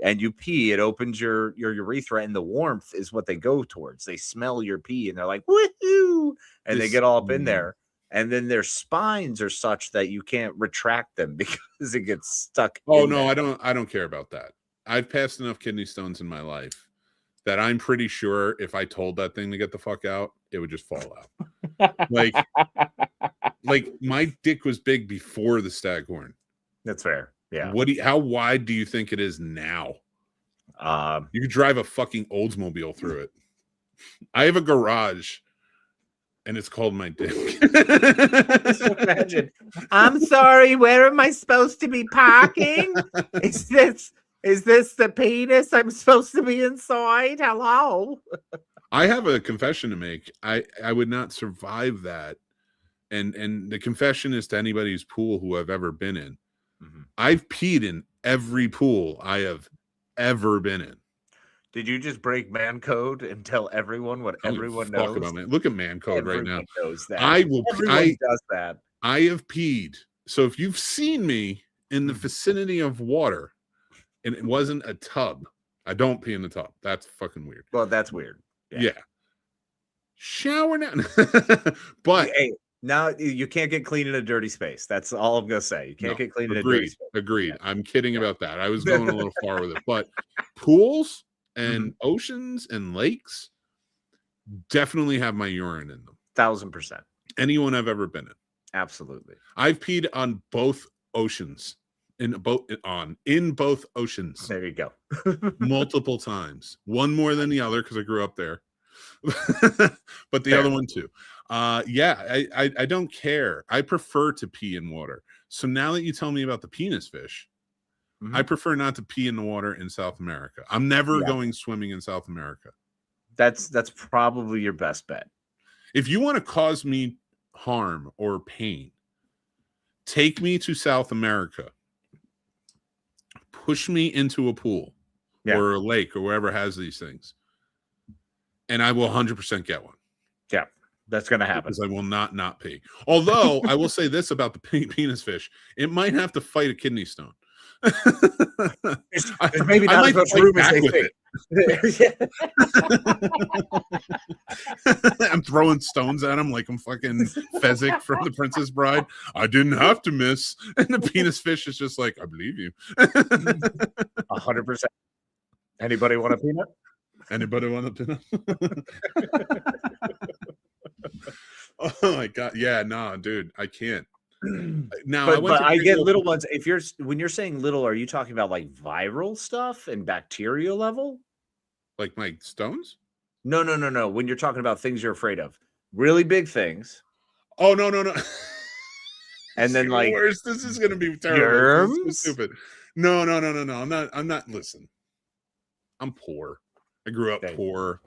and you pee, it opens your urethra, and the warmth is what they go towards. They smell your pee and they're like, woohoo! And they get all up in there. And then their spines are such that you can't retract them because it gets stuck. Oh no, I don't care about that. I've passed enough kidney stones in my life that I'm pretty sure if I told that thing to get the fuck out, it would just fall out. Like my dick was big before the Staghorn. That's fair. Yeah. How wide do you think it is now? You could drive a fucking Oldsmobile through it. I have a garage, and it's called my dick. Just imagine. I'm sorry. Where am I supposed to be parking? Is this the penis I'm supposed to be inside? Hello. I have a confession to make. I would not survive that. And the confession is to anybody's pool who I've ever been in. Mm-hmm. I've peed in every pool I have ever been in. Did you just break man code and tell everyone what everyone knows? About man. Look at man code Everyone right now. Knows that. Everyone does that. I have peed. So if you've seen me in the vicinity of water and it wasn't a tub, I don't pee in the tub. That's fucking weird. Well, that's weird. Yeah. Shower now. But hey, now you can't get clean in a dirty space. That's all I'm gonna say. You can't get clean in a dirty space. Agreed. Yeah. I'm kidding about that. I was going a little far with it. But pools and oceans and lakes definitely have my urine in them. 1000%. Anyone I've ever been in. Absolutely. I've peed on both oceans. In both oceans. There you go. Multiple times. One more than the other because I grew up there. But the other one too. I don't care. I prefer to pee in water. So now that you tell me about the penis fish, I prefer not to pee in the water in South America. I'm never going swimming in South America. That's probably your best bet. If you want to cause me harm or pain, take me to South America. Push me into a pool or a lake or wherever has these things. And I will 100% get one. Yeah, that's going to happen. Because I will not pee. Although, I will say this about the penis fish. It might have to fight a kidney stone. Maybe not as much room as they think. I'm throwing stones at him like I'm fucking Fezzik from The Princess Bride. I didn't have to miss. And the penis fish is just like, I believe you. 100%. Anybody want a peanut? Anybody want a peanut? Oh my god. Yeah, no, dude, I can't. Now, but I get little ones. When you're saying little, are you talking about like viral stuff and bacterial level? Like my stones? No. When you're talking about things you're afraid of, really big things. Oh no. And then like worse. This is gonna be terrible. This is so stupid. No. I'm not. Listen, I'm poor. I grew up poor.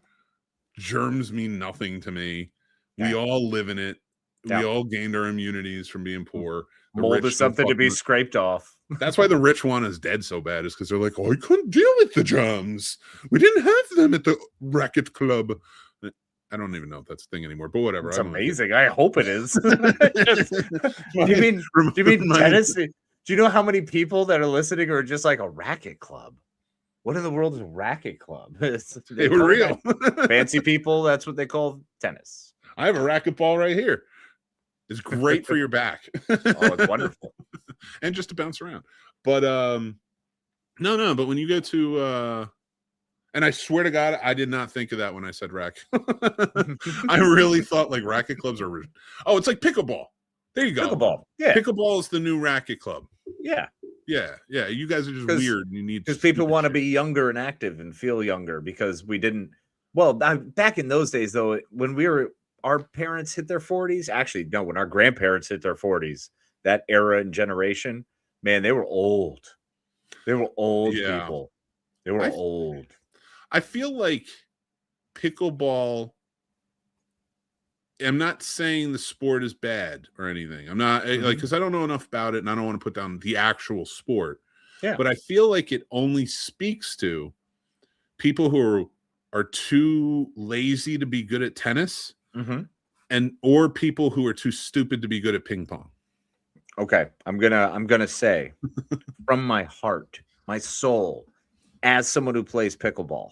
Germs mean nothing to me. We all live in it. We all gained our immunities from being poor. Mold is something to be scraped off. That's why the rich want us dead so bad, is because they're like, oh, I couldn't deal with the germs. We didn't have them at the racket club. I don't even know if that's a thing anymore, but whatever. It's amazing. I hope it is. Do you mean tennis? Do you know how many people that are listening are just like a racket club? What in the world is a racket club? They were real. Fancy people, that's what they call tennis. I have a racquetball right here. It's great for your back. Oh, it's wonderful. And just to bounce around. But no, but when you go to and I swear to God, I did not think of that when I said racket. I really thought like racket clubs are it's like pickleball. There you go. Pickleball. Yeah. Pickleball is the new racket club. Yeah. Yeah. You guys are just weird. You need because people want to be younger and active and feel younger because we didn't. Well, back in those days, though, when our parents hit their 40s, actually, no, when our grandparents hit their 40s, that era and generation, man, they were old. They were old people. They were old. I feel like pickleball. I'm not saying the sport is bad or anything. I'm not like, because I don't know enough about it and I don't want to put down the actual sport. Yeah. But I feel like it only speaks to people who are too lazy to be good at tennis. Or people who are too stupid to be good at ping pong. Okay, I'm gonna say from my heart, my soul, as someone who plays pickleball,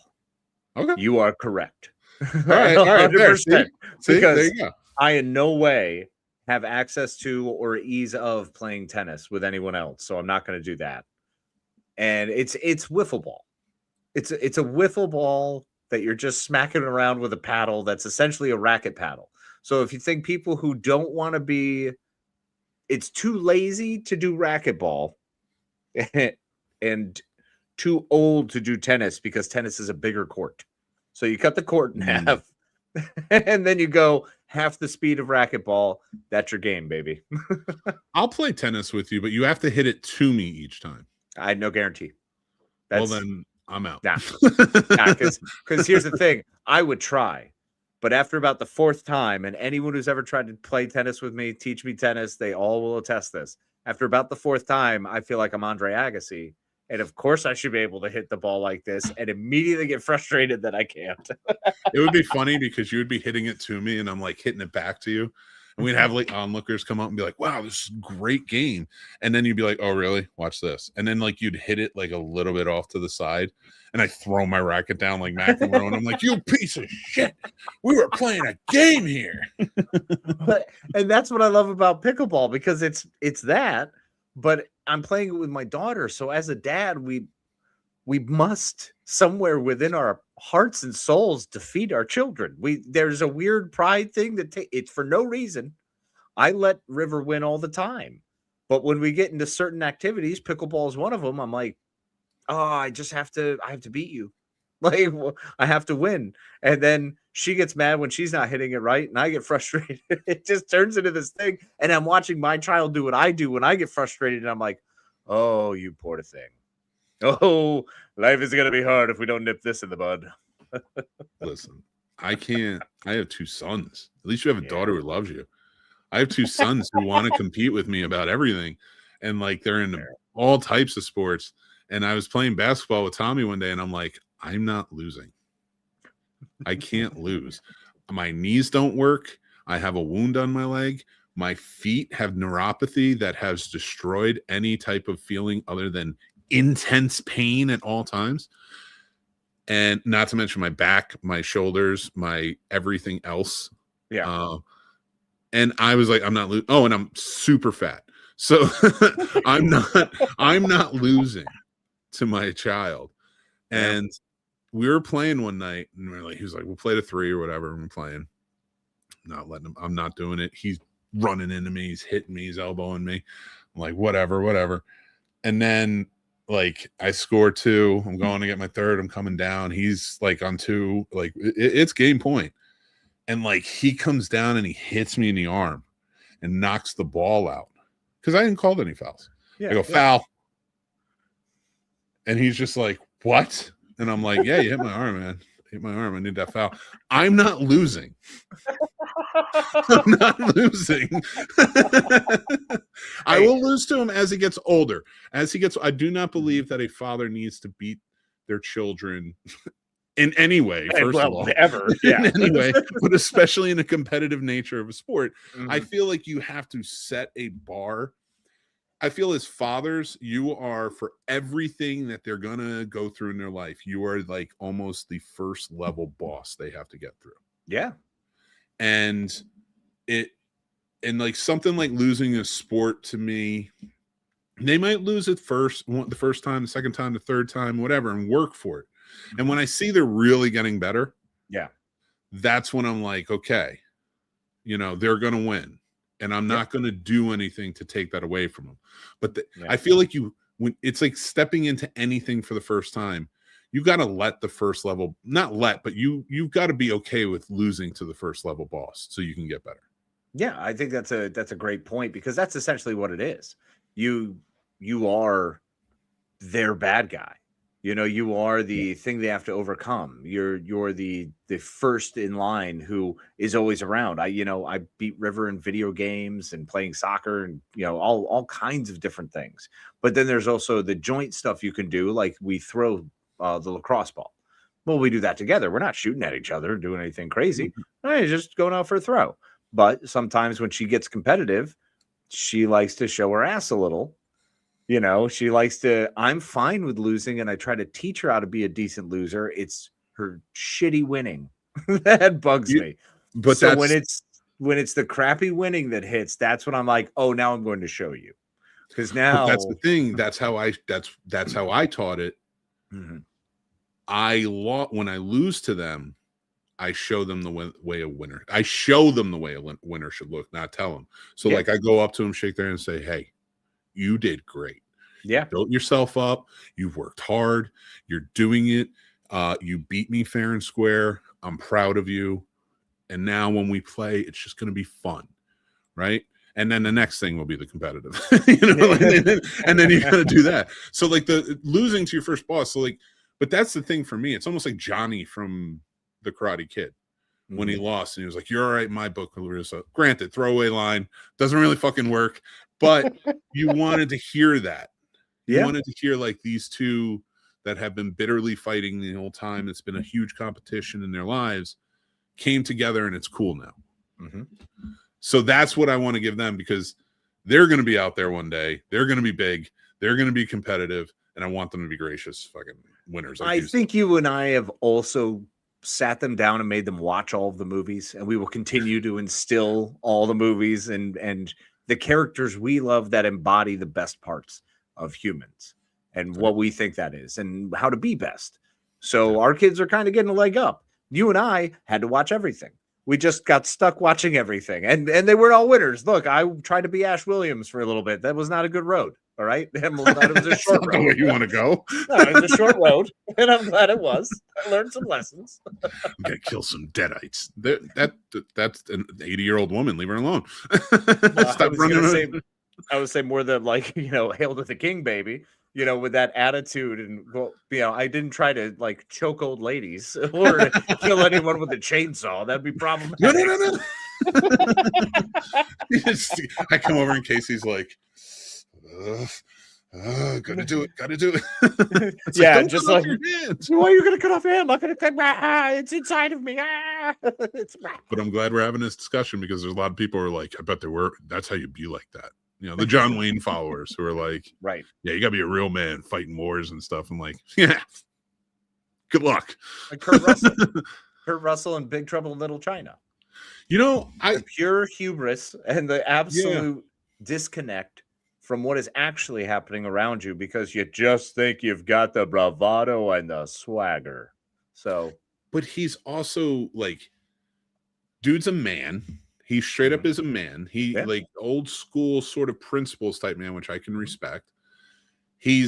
you are correct. All right, 100%. Because there you go. I in no way have access to or ease of playing tennis with anyone else, so I'm not going to do that. And it's wiffle ball. It's a wiffle ball that you're just smacking around with a paddle that's essentially a racket paddle. So if you think people who don't want to be, it's too lazy to do racquetball and too old to do tennis because tennis is a bigger court. So you cut the court in half and then you go half the speed of racquetball. That's your game, baby. I'll play tennis with you, but you have to hit it to me each time. I no guarantee. Well, then I'm out. Nah, because here's the thing. I would try, but after about the fourth time, and anyone who's ever tried to play tennis with me, teach me tennis, they all will attest this. After about the fourth time, I feel like I'm Andre Agassi. And of course, I should be able to hit the ball like this and immediately get frustrated that I can't. It would be funny because you would be hitting it to me and I'm like hitting it back to you. And we'd have like onlookers come up and be like, wow, this is a great game. And then you'd be like, oh, really? Watch this. And then like you'd hit it like a little bit off to the side. And I throw my racket down like McEnroe. And I'm like, you piece of shit. We were playing a game here. And that's what I love about pickleball because it's that. But I'm playing it with my daughter. So as a dad, we must somewhere within our hearts and souls defeat our children. There's a weird pride thing that it's for no reason. I let River win all the time. But when we get into certain activities, pickleball is one of them. I'm like, oh, I have to beat you. Like I have to win. And then she gets mad when she's not hitting it right. And I get frustrated. It just turns into this thing. And I'm watching my child do what I do when I get frustrated. And I'm like, oh, you poor thing. Oh, life is going to be hard if we don't nip this in the bud. Listen, I can't. I have two sons. At least you have a daughter who loves you. I have two sons who want to compete with me about everything. And like they're in all types of sports. And I was playing basketball with Tommy one day and I'm like, I'm not losing. I can't lose. My knees don't work. I have a wound on my leg. My feet have neuropathy that has destroyed any type of feeling other than intense pain at all times. And not to mention my back, my shoulders, my everything else. Yeah. And I was like, I'm not losing. Oh, and I'm super fat. So I'm not losing to my child. And we were playing one night and he was like, we'll play to 3 or whatever. And we're playing. Not letting him. I'm not doing it. He's running into me. He's hitting me. He's elbowing me. I'm like, whatever. And then like I score 2. I'm going to get my 3rd. I'm coming down. He's like on 2. Like it's game point. And like he comes down and he hits me in the arm and knocks the ball out. Because I didn't call any fouls. I go, foul. And he's just like, what? And I'm like, yeah, you hit my arm, man. Hit my arm. I need that foul. I'm not losing. I'm not losing. I will lose to him as he gets older. I do not believe that a father needs to beat their children in any way, first of all. Ever. Yeah. In any way, but especially in the competitive nature of a sport. Mm-hmm. I feel like you have to set a bar. I feel as fathers, you are for everything that they're going to go through in their life. You are like almost the first level boss they have to get through. Yeah. And like something like losing a sport to me, they might lose it the first time, the second time, the third time, whatever, and work for it. And when I see they're really getting better, that's when I'm like, okay, they're going to win. And I'm not going to do anything to take that away from them. But I feel like when it's like stepping into anything for the first time, you got to let the first level, but you've got to be okay with losing to the first level boss so you can get better. Yeah, I think that's a great point because that's essentially what it is. You are their bad guy. You are the thing they have to overcome. You're the first in line who is always around. I beat River in video games and playing soccer and all kinds of different things. But then there's also the joint stuff you can do, like we throw the lacrosse ball. Well, we do that together. We're not shooting at each other, doing anything crazy. Just going out for a throw. But sometimes when she gets competitive, she likes to show her ass a little. She likes to, I'm fine with losing, and I try to teach her how to be a decent loser. It's her shitty winning that bugs me. But so when it's the crappy winning that hits, that's when I'm like, oh, now I'm going to show you. Because now that's the thing. That's how I taught it. Mm-hmm. When I lose to them, I show them the way a winner. I show them the way a winner should look, not tell them. So like I go up to them, shake their hand, and say, "Hey, you did great. Yeah, you built yourself up. You've worked hard. You're doing it. You beat me fair and square. I'm proud of you. And now when we play, it's just going to be fun, right? And then the next thing will be the competitive, and then you got to do that. So like the losing to your first boss. So like, but that's the thing for me. It's almost like Johnny from The Karate Kid when he lost and he was like, "You're all right in my book, Larissa." Granted, throwaway line, doesn't really fucking work, but you wanted to hear that. You wanted to hear like these two that have been bitterly fighting the whole time. It's been a huge competition in their lives, came together, and it's cool now. So that's what I want to give them, because they're going to be out there one day. They're going to be big. They're going to be competitive, and I want them to be gracious fucking winners. I think you and I have also sat them down and made them watch all of the movies, and we will continue to instill all the movies and the characters we love that embody the best parts of humans and what we think that is and how to be best. So our kids are kind of getting a leg up. You and I had to watch everything. We just got stuck watching everything, and they were all winners. Look, I tried to be Ash Williams for a little bit. That was not a good road. All right, it was a short road. Where you want to go? No, it was a short road, and I'm glad it was. I learned some lessons. I'm gonna kill some deadites. That's an 80-year-old woman. Leave her alone. Stop running. I would say more than like, hail to the king, baby. With that attitude, and I didn't try to like choke old ladies or kill anyone with a chainsaw. That'd be problematic. No. I come over and Casey's like, gotta do it. Yeah, just like, why are you gonna cut off your hand? Not gonna cut it's inside of me. But I'm glad we're having this discussion, because there's a lot of people who are like, I bet there were. That's how you be like that. The John Wayne followers who are like, right. Yeah, you gotta be a real man fighting wars and stuff. I'm like, yeah, good luck. Like Kurt Russell in Big Trouble in Little China. The pure hubris and the absolute disconnect from what is actually happening around you, because you just think you've got the bravado and the swagger. So, but he's also like, dude's a man. He straight up is a man. He like old school sort of principles type man, which I can respect. He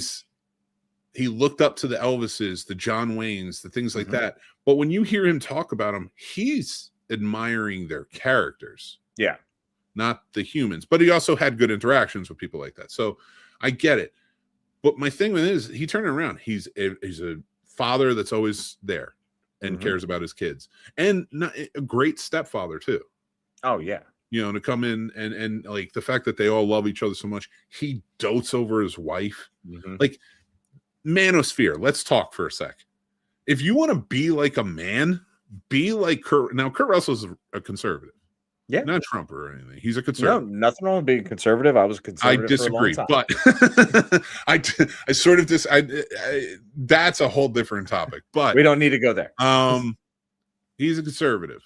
looked up to the Elvises, the John Waynes, the things like that. But when you hear him talk about them, he's admiring their characters. Yeah. Not the humans. But he also had good interactions with people like that. So I get it. But my thing with it is he turned it around. He's a father that's always there and cares about his kids. And a great stepfather too. Oh, yeah. To come in and like the fact that they all love each other so much. He dotes over his wife. Like, manosphere. Let's talk for a sec. If you want to be like a man, be like Kurt. Now, Kurt Russell's a conservative. Yeah. Not Trump or anything. He's a conservative. No, nothing wrong with being conservative. I was conservative. I disagree, for a long time. But I sort of that's a whole different topic. But we don't need to go there. He's a conservative.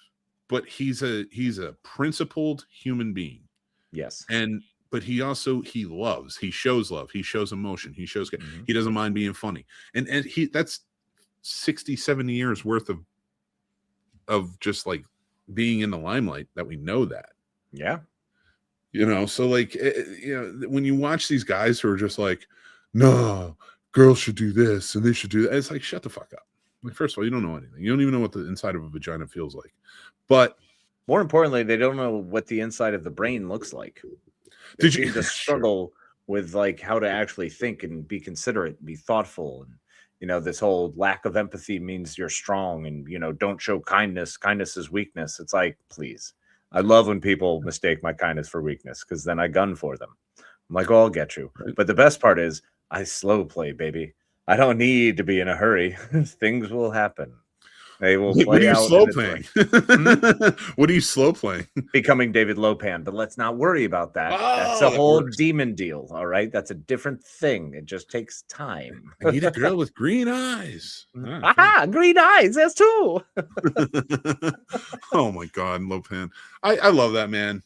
But he's a principled human being. Yes. But he loves. He shows love. He shows emotion. He shows he doesn't mind being funny. And that's 60, 70 years worth of just like being in the limelight that we know that. Yeah. So like when you watch these guys who are just like, no, girls should do this and they should do that. It's like, shut the fuck up. Like, first of all, you don't know anything. You don't even know what the inside of a vagina feels like. But more importantly, they don't know what the inside of the brain looks like. Did you just struggle with like how to actually think and be considerate and be thoughtful? And this whole lack of empathy means you're strong, and don't show kindness. Kindness is weakness. It's like, please. I love when people mistake my kindness for weakness, because then I gun for them. I'm like, oh, I'll get you. Right. But the best part is I slow play, baby. I don't need to be in a hurry. Things will happen. They will play what are you out. Slow playing? What are you slow playing? Becoming David Lopan, but let's not worry about that. That's a whole demon deal. All right. That's a different thing. It just takes time. I need a girl with green eyes. Aha, green eyes. That's too. Oh my God, Lopan. I love that man.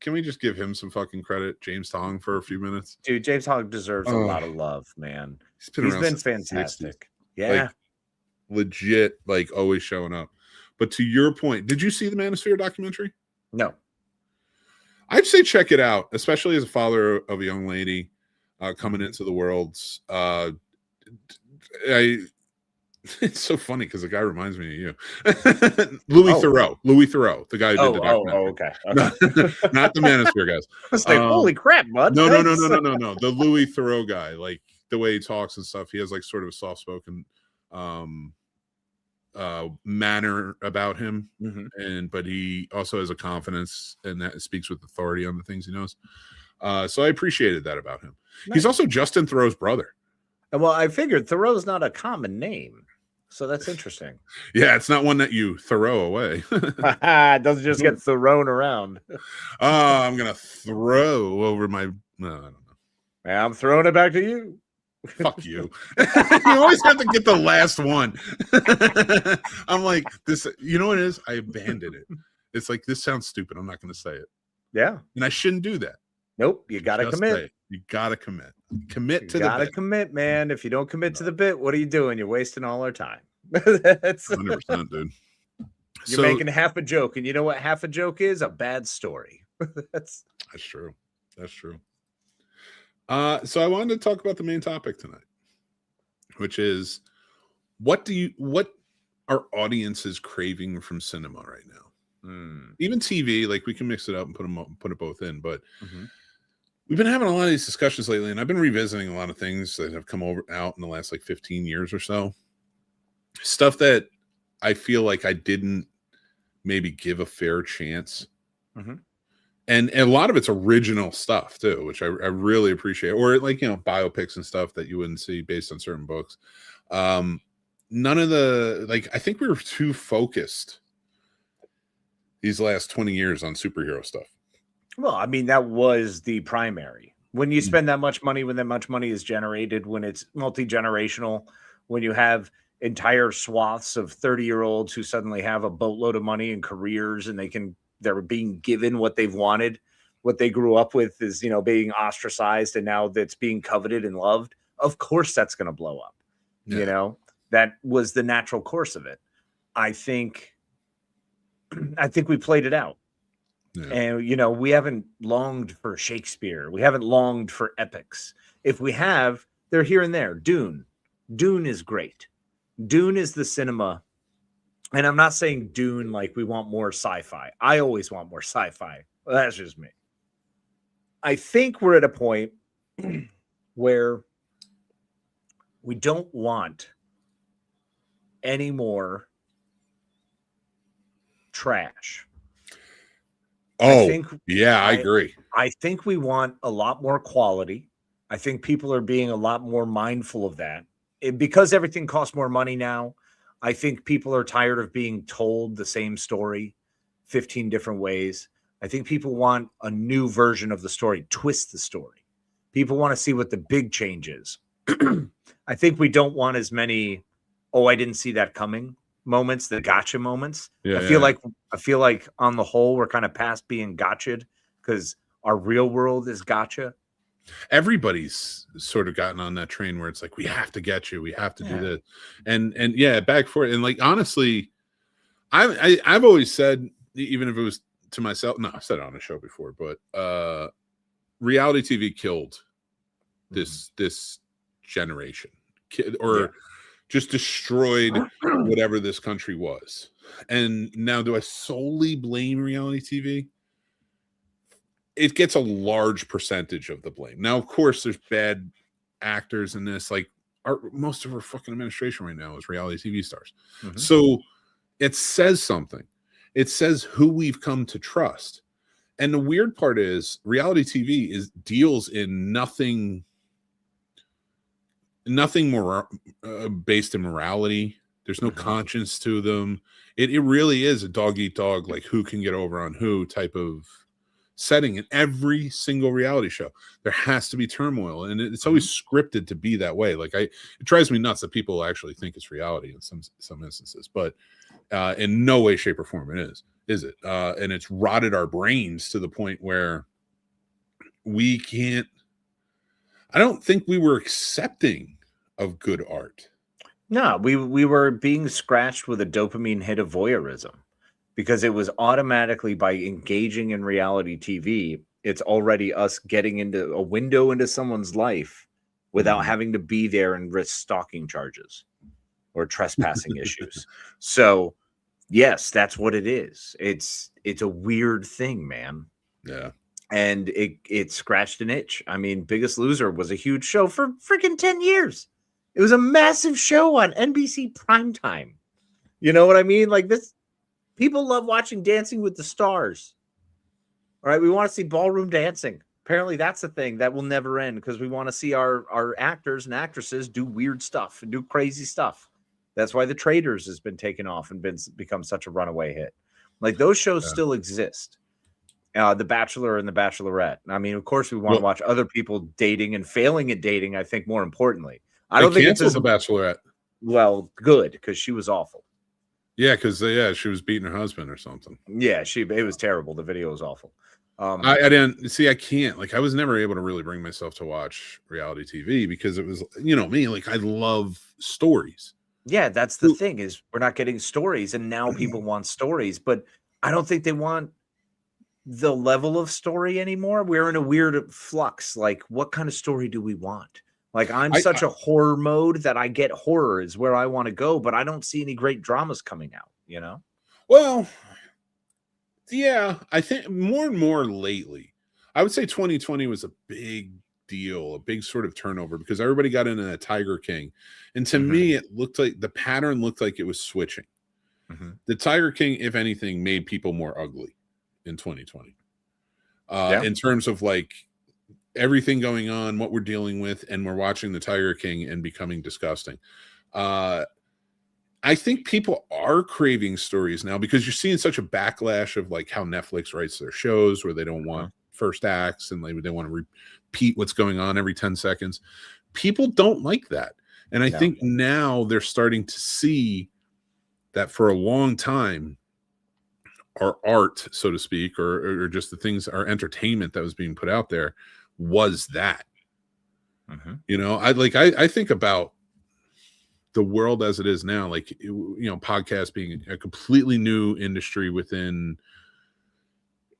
Can we just give him some fucking credit, James Tong, for a few minutes? Dude, James Tong deserves a lot of love, man. He's been fantastic. Yeah. Like, legit, like always showing up. But to your point, did you see the Manosphere documentary? No. I'd say check it out, especially as a father of a young lady coming into the world. It's so funny because the guy reminds me of you. Louis Theroux, the guy who did the documentary. Okay. Not the Manosphere guys. I was like, holy crap, bud. No. The Louis Theroux guy, like the way he talks and stuff. He has like sort of a soft-spoken manner about him, but he also has a confidence and that speaks with authority on the things he knows. So I appreciated that about him. Nice. He's also Justin Theroux's brother. Well, I figured Thoreau's not a common name, so that's interesting. Yeah, it's not one that you throw away. It doesn't just get thrown around. I'm gonna throw over my. No, I don't know. Yeah, I'm throwing it back to you. Fuck you. You always have to get the last one. I'm like, this, you know what it is? I abandoned it. It's like, this sounds stupid. I'm not going to say it. Yeah. And I shouldn't do that. Nope. You got to commit. You got to commit. Commit to the bit. You got to commit, man. If you don't commit to the bit, what are you doing? You're wasting all our time. That's 100%, dude. You're making half a joke. And you know what half a joke is? A bad story. That's true. That's true. So I wanted to talk about the main topic tonight, which is what are audiences craving from cinema right now? Even TV, like we can mix it up and put it both in, but we've been having a lot of these discussions lately, and I've been revisiting a lot of things that have come out in the last like 15 years or so. Stuff that I feel like I didn't maybe give a fair chance. And a lot of it's original stuff too, which I really appreciate. Or like, biopics and stuff that you wouldn't see based on certain books. None of the, like, I think we were too focused these last 20 years on superhero stuff. Well, I mean, that was the primary. When you spend that much money, when that much money is generated, when it's multi-generational, when you have entire swaths of 30-year-olds who suddenly have a boatload of money and careers, and they're being given what they've wanted, what they grew up with is, being ostracized, and now that's being coveted and loved. Of course, that's going to blow up. Yeah. That was the natural course of it. I think we played it out. Yeah. And, we haven't longed for Shakespeare. We haven't longed for epics. If we have, they're here and there. Dune is great. Dune is the cinema. And I'm not saying Dune like we want more sci-fi. I always want more sci-fi. Well, that's just me. I think we're at a point where we don't want any more trash. I agree. I think we want a lot more quality. I think people are being a lot more mindful of that. Because everything costs more money now, I think people are tired of being told the same story 15 different ways. I think people want a new version of the story, twist the story. People want to see what the big change is. I think we don't want as many, I didn't see that coming moments, the gotcha moments. I feel like on the whole, we're kind of past being gotcha'd because our real world is gotcha. Everybody's sort of gotten on that train where it's like, we have to get you, we have to do this, and back for it. And like, honestly, I've always said, even if it was to myself, I've said it on a show before, but reality TV killed this generation, or just destroyed whatever this country was. And now, do I solely blame reality TV? It gets a large percentage of the blame. Now, of course, there's bad actors in this. Like, most of our fucking administration right now is reality TV stars. So it says something. It says who we've come to trust. And the weird part is, reality TV deals in nothing more based in morality. There's no conscience to them. It really is a dog eat dog, like who can get over on who type of setting in every single reality show. There has to be turmoil, and it's always scripted to be that way. Like, it drives me nuts that people actually think it's reality in some instances, but in no way, shape, or form is it. And it's rotted our brains to the point where we can't. I don't think we were accepting of good art. No, we were being scratched with a dopamine hit of voyeurism because it was automatically by engaging in reality TV. It's already us getting into a window into someone's life without having to be there and risk stalking charges or trespassing issues. So, yes, that's what it is. It's a weird thing, man. Yeah. And it scratched an itch. I mean, Biggest Loser was a huge show for freaking 10 years. It was a massive show on NBC primetime. You know what I mean? Like this, people love watching Dancing with the Stars. All right, we want to see ballroom dancing. Apparently, that's a thing that will never end because we want to see our actors and actresses do weird stuff and do crazy stuff. That's why The Traitors has been taken off and become such a runaway hit. Like those shows still exist. The Bachelor and The Bachelorette. I mean, of course, we want to watch other people dating and failing at dating. I think more importantly, I don't think it's The Bachelorette. Well, good because she was awful. Yeah, because she was beating her husband or something. Yeah, it was terrible. The video was awful. I didn't see. I can't. Like, I was never able to really bring myself to watch reality TV because it was, me. Like, I love stories. Yeah, that's the thing is we're not getting stories, and now people want stories, but I don't think they want the level of story anymore. We're in a weird flux. Like, what kind of story do we want? Like, I'm such a horror mode that I get horror is where I want to go, but I don't see any great dramas coming out, you know? Well, yeah, I think more and more lately, I would say 2020 was a big deal, a big sort of turnover because everybody got into that Tiger King. And to me, it looked like the pattern looked like it was switching. The Tiger King, if anything, made people more ugly in 2020. In terms of like everything going on, what we're dealing with, and we're watching the Tiger King and becoming disgusting. I think people are craving stories now because you're seeing such a backlash of like how Netflix writes their shows where they don't want first acts and they want to repeat what's going on every 10 seconds. People don't like that. And I think now they're starting to see that for a long time, our art, so to speak, or just the things, our entertainment that was being put out there was that. I think about the world as it is now, like, podcast being a completely new industry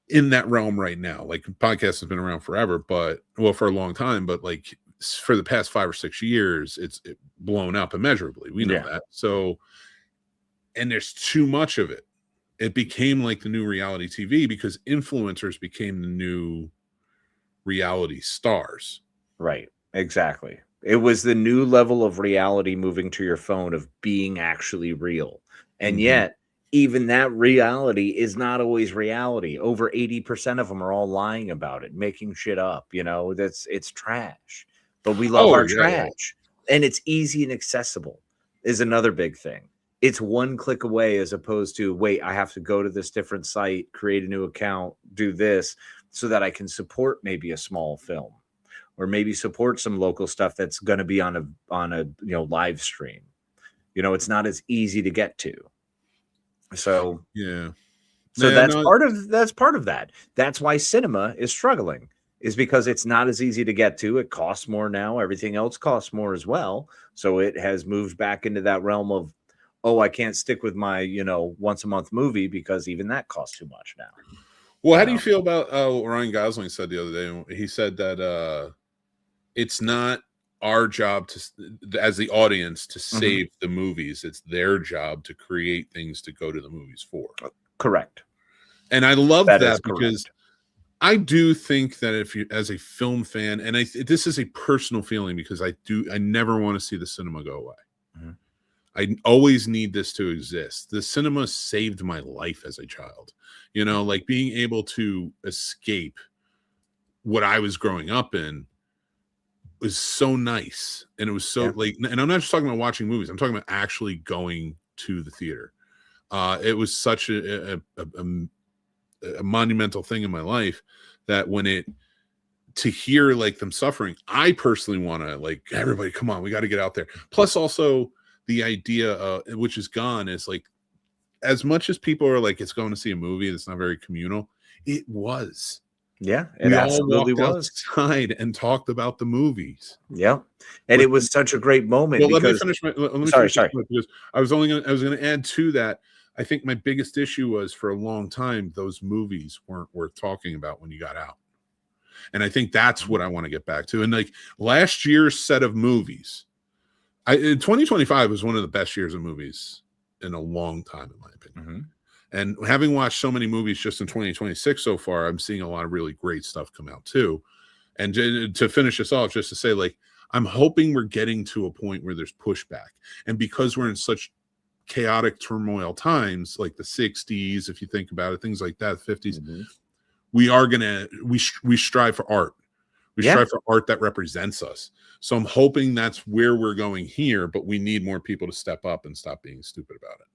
in that realm right now. Like, podcast has been around forever, for a long time, but like for the past 5 or 6 years, it's blown up immeasurably. We know that. So, and there's too much of it. It became like the new reality TV because influencers became the new reality stars. Right. Exactly. It was the new level of reality moving to your phone of being actually real. And yet, even that reality is not always reality. Over 80% of them are all lying about it, making shit up. It's trash. But we love our trash. And it's easy and accessible is another big thing. It's one click away as opposed to, wait, I have to go to this different site, create a new account, do this so that I can support maybe a small film. Or maybe support some local stuff that's going to be on a live stream. It's not as easy to get to. So that's part of that. That's why cinema is struggling, is because it's not as easy to get to. It costs more now. Everything else costs more as well. So it has moved back into that realm of, I can't stick with my once a month movie because even that costs too much now. Well, how do you feel about what Ryan Gosling said the other day? He said that it's not our job as the audience to save the movies. It's their job to create things to go to the movies for. Correct. And I love that because I do think that if you, as a film fan, and this is a personal feeling because I never want to see the cinema go away. I always need this to exist. The cinema saved my life as a child. Like being able to escape what I was growing up in was so nice. And it was so and I'm not just talking about watching movies. I'm talking about actually going to the theater. It was such a monumental thing in my life that to hear like them suffering, I personally want to like, everybody, come on, we got to get out there. Plus also the idea, which is gone, is like, as much as people are like, it's going to see a movie that's not very communal, it was. Yeah, it we all absolutely walked was. outside and talked about the movies. Yeah, and it was such a great moment. Well, because, let me sorry, finish this point, because I was going to add to that. I think my biggest issue was, for a long time, those movies weren't worth talking about when you got out. And I think that's what I want to get back to. And like last year's set of movies, 2025 was one of the best years of movies in a long time, in my opinion. And having watched so many movies just in 2026 so far, I'm seeing a lot of really great stuff come out too. And to finish this off, just to say, like, I'm hoping we're getting to a point where there's pushback. And because we're in such chaotic turmoil times, like the 60s, if you think about it, things like that, 50s, we strive for art. We strive for art that represents us. So I'm hoping that's where we're going here, but we need more people to step up and stop being stupid about it.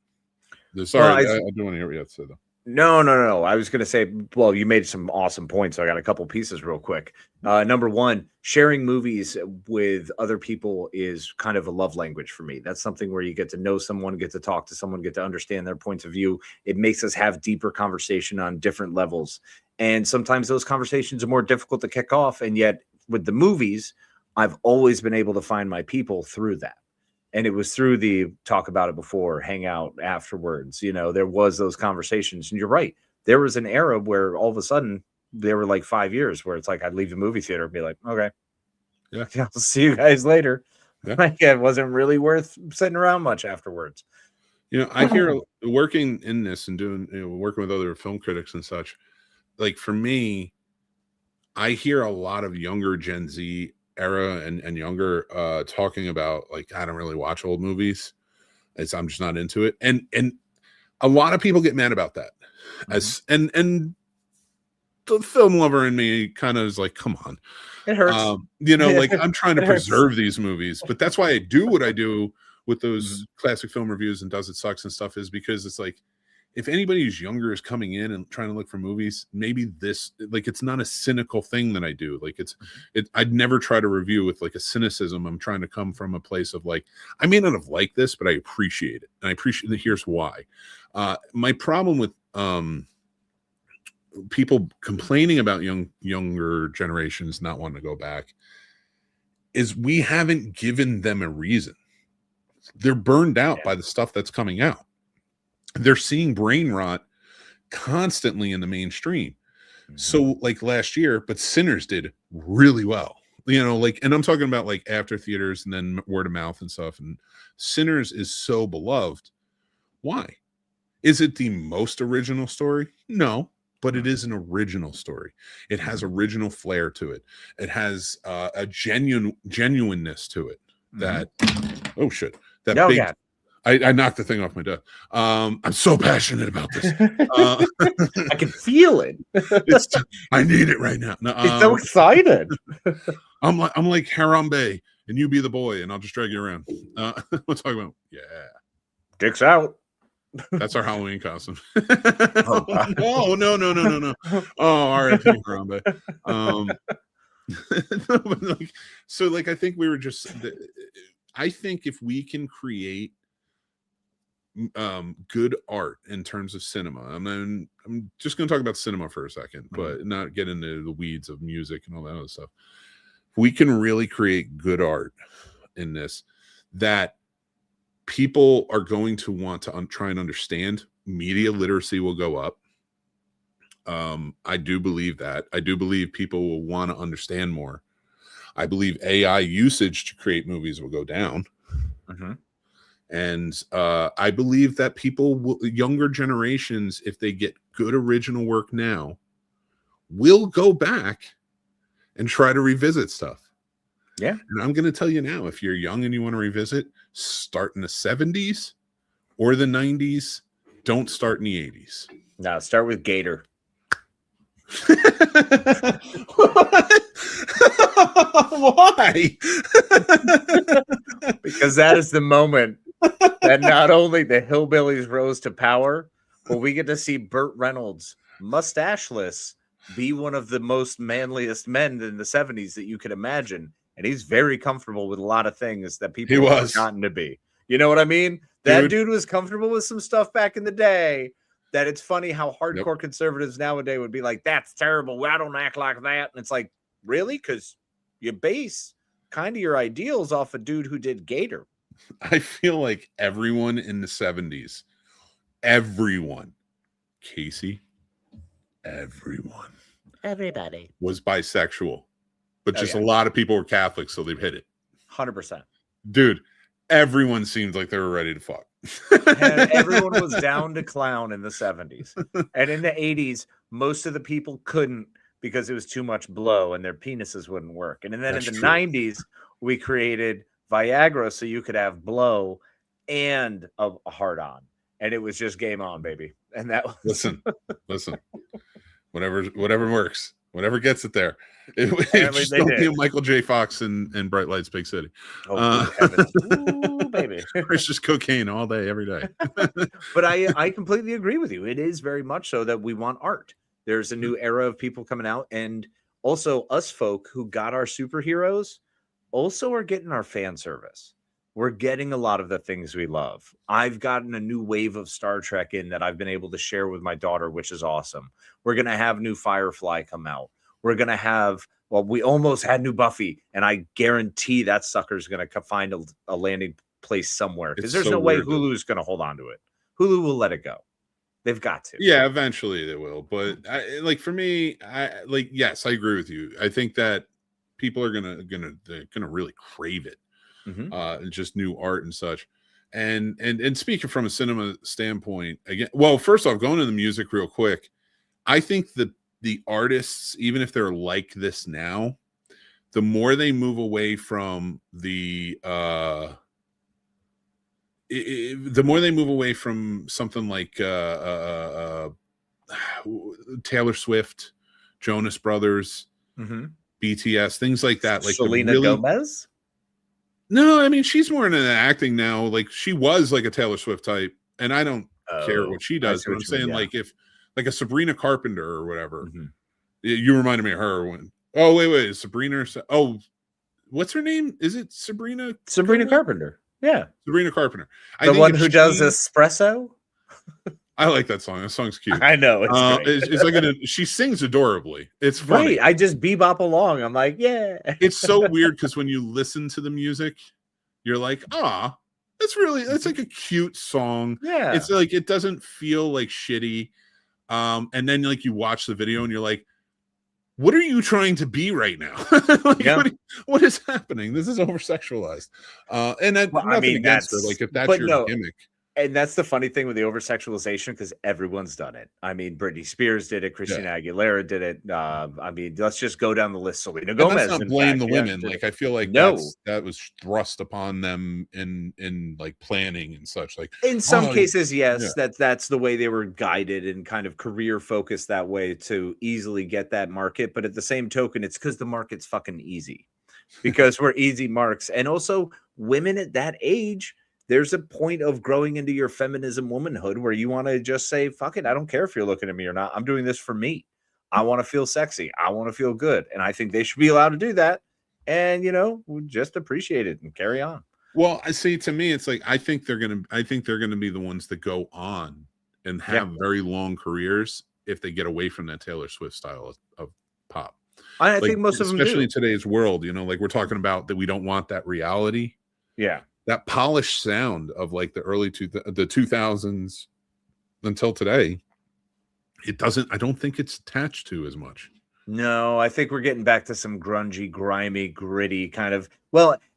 Sorry, I don't want to hear what you have to say, though. No. I was going to say, well, you made some awesome points. So I got a couple pieces real quick. Number one, sharing movies with other people is kind of a love language for me. That's something where you get to know someone, get to talk to someone, get to understand their points of view. It makes us have deeper conversation on different levels. And sometimes those conversations are more difficult to kick off. And yet with the movies, I've always been able to find my people through that. And it was through the talk about it before, hang out afterwards. There was those conversations. And you're right. There was an era where all of a sudden there were like 5 years where it's like I'd leave the movie theater and be like, okay, yeah, I'll see you guys later. Yeah. Like it wasn't really worth sitting around much afterwards. I hear, working in this and doing, working with other film critics and such, like for me, I hear a lot of younger Gen Z era and younger talking about, like, I don't really watch old movies. I'm just not into it. And a lot of people get mad about that. And the film lover in me kind of is like, come on. It hurts. Like I'm trying to preserve these movies, but that's why I do what I do with those classic film reviews and Does It Sucks and stuff, is because it's like, if anybody who's younger is coming in and trying to look for movies, maybe this, like, it's not a cynical thing that I do. Like I'd never try to review with like a cynicism. I'm trying to come from a place of like, I may not have liked this, but I appreciate it. And I appreciate that. Here's why. My problem with people complaining about younger generations not wanting to go back is we haven't given them a reason. They're burned out by the stuff that's coming out. They're seeing brain rot constantly in the mainstream. So like last year, but Sinners did really well, and I'm talking about like after theaters and then word of mouth and stuff. And Sinners is so beloved. Why? Is it the most original story? No, but it is an original story. It has original flair to it. It has a genuineness to it that, oh shit, that big. Yeah. I knocked the thing off my desk. I'm so passionate about this. I can feel it. I need it right now. No, I'm so excited. I'm like Harambe, and you be the boy, and I'll just drag you around. We'll talk about dicks out. That's our Halloween costume. Oh no. Oh, R.I.P. Harambe. I think we were just. I think if we can create good art in terms of cinema, I'm just going to talk about cinema for a second, but not get into the weeds of music and all that other stuff. We can really create good art in this that people are going to want to try and understand. Media literacy will go up. I do believe that. I do believe people will want to understand more. I believe AI usage to create movies will go down. And I believe that younger generations, if they get good original work now, will go back and try to revisit stuff. Yeah. And I'm going to tell you now, if you're young and you want to revisit, start in the 70s or the 90s. Don't start in the 80s. No, start with Gator. Why? Because that is the moment that not only the hillbillies rose to power, but we get to see Burt Reynolds, mustacheless, be one of the most manliest men in the 70s that you could imagine. And he's very comfortable with a lot of things that people have gotten to be. You know what I mean? That dude was comfortable with some stuff back in the day that it's funny how hardcore conservatives nowadays would be like, that's terrible. I don't act like that. And it's like, really? Because you base kind of your ideals off a dude who did Gator. I feel like everyone in the 70s, everyone, Casey, everybody was bisexual, but just a lot of people were Catholic, so they've hit it. 100%. Dude, everyone seemed like they were ready to fuck. And everyone was down to clown in the 70s. And in the 80s, most of the people couldn't because it was too much blow and their penises wouldn't work. And then in the 90s, we created Viagra so you could have blow and a hard on. And it was just game on, baby. And that was... Listen. Whatever works. Whatever gets it there. Just don't be Michael J. Fox and Bright Lights, Big City. Ooh, baby. It's just cocaine all day, every day. But I completely agree with you. It is very much so that we want art. There's a new era of people coming out. And also us folk who got our superheroes also are getting our fan service. We're getting a lot of the things we love. I've gotten a new wave of Star Trek in that I've been able to share with my daughter, which is awesome. We're going to have new Firefly come out. We're going to have, well, we almost had new Buffy, and I guarantee that sucker's going to find a landing place somewhere because there's no way Hulu's going to hold on to it. Hulu will let it go. They've got to. Yeah, eventually they will. But for me, yes, I agree with you. I think that people are gonna really crave it. Just new art and such. And speaking from a cinema standpoint, again, well, first off, going to the music real quick, I think that the artists, even if they're like this now, the more they move away from the more they move away from something like Taylor Swift, Jonas Brothers, BTS, things like that, like Selena Gomez. No, I mean, she's more into acting now. Like, she was like a Taylor Swift type, and I don't care what she does. But I'm saying, like, if like a Sabrina Carpenter or whatever, you reminded me of her when. Oh, wait, Sabrina. Oh, what's her name? Is it Sabrina? Sabrina Carpenter. Yeah, Sabrina Carpenter. The one who does espresso. I like that song. That song's cute. I know. It's like she sings adorably. It's funny. Right. I just bebop along. I'm like, yeah. It's so weird because when you listen to the music, you're like, it's like a cute song. Yeah. It's like, it doesn't feel like shitty. And then like you watch the video and you're like, what are you trying to be right now? What is happening? This is over sexualized. And nothing against her. Like, if that's your gimmick. And that's the funny thing with the over-sexualization, because everyone's done it. I mean, Britney Spears did it. Christina Aguilera did it. I mean, let's just go down the list. Selena Gomez. Let's not blame the women. Like, I feel like that was thrust upon them in like planning and such. Like, in some cases, yes, that's the way they were guided and kind of career focused that way to easily get that market. But at the same token, it's because the market's fucking easy, because we're easy marks. And also, women at that age, there's a point of growing into your feminism womanhood where you want to just say, fuck it, I don't care if you're looking at me or not. I'm doing this for me. I want to feel sexy. I want to feel good. And I think they should be allowed to do that. And, we'll just appreciate it and carry on. Well, I see, to me, it's like, I think they're going to be the ones that go on and have very long careers if they get away from that Taylor Swift style of pop. I think most of them do. Especially in today's world, like we're talking about that we don't want that reality. Yeah. That polished sound of like the early the 2000s until today, I don't think it's attached to as much. No, I think we're getting back to some grungy, grimy, gritty kind of,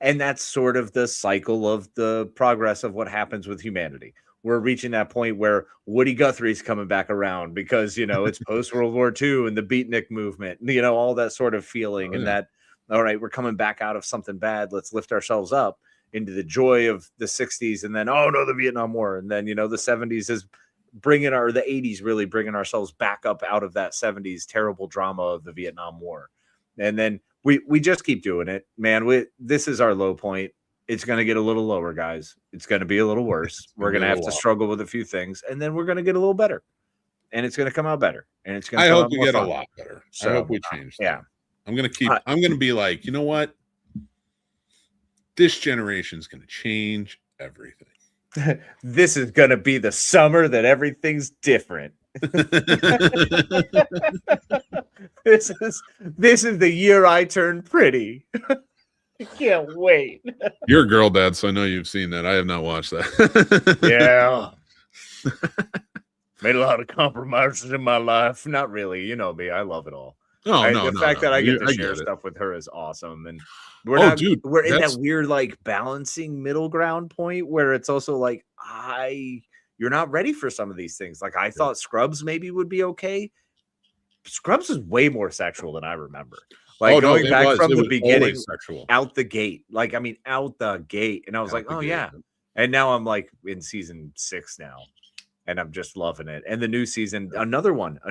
and that's sort of the cycle of the progress of what happens with humanity. We're reaching that point where Woody Guthrie's coming back around because, it's post World War II and the beatnik movement, all that sort of feeling and that, all right, we're coming back out of something bad. Let's lift ourselves up into the joy of the 60s, and then the Vietnam War, and then the 70s is the 80s really bringing ourselves back up out of that 70s terrible drama of the Vietnam War, and then we just keep doing it, man. This is our low point. It's going to get a little lower, guys. It's going to be a little worse. We're going to have to struggle with a few things, and then we're going to get a little better, and it's going to come out better, and it's going to. I hope we get a lot better. So, I hope we change. Yeah, I'm going to be like, you know what? This generation is going to change everything. This is gonna be the summer that everything's different. This is the year I turn pretty. I can't wait. You're a girl dad, so I know you've seen that. I have not watched that. Yeah. Made a lot of compromises in my life. Not really. You know me. I love it all. The fact that I get to share stuff with her is awesome. And we're we're in that weird like balancing middle ground point where it's also like you're not ready for some of these things. Like I thought Scrubs maybe would be okay. Scrubs is way more sexual than I remember. Like going back from the beginning, out the gate. Like I mean, out the gate, and I was like, oh yeah. And now I'm like in season 6 now, and I'm just loving it. And the new season, a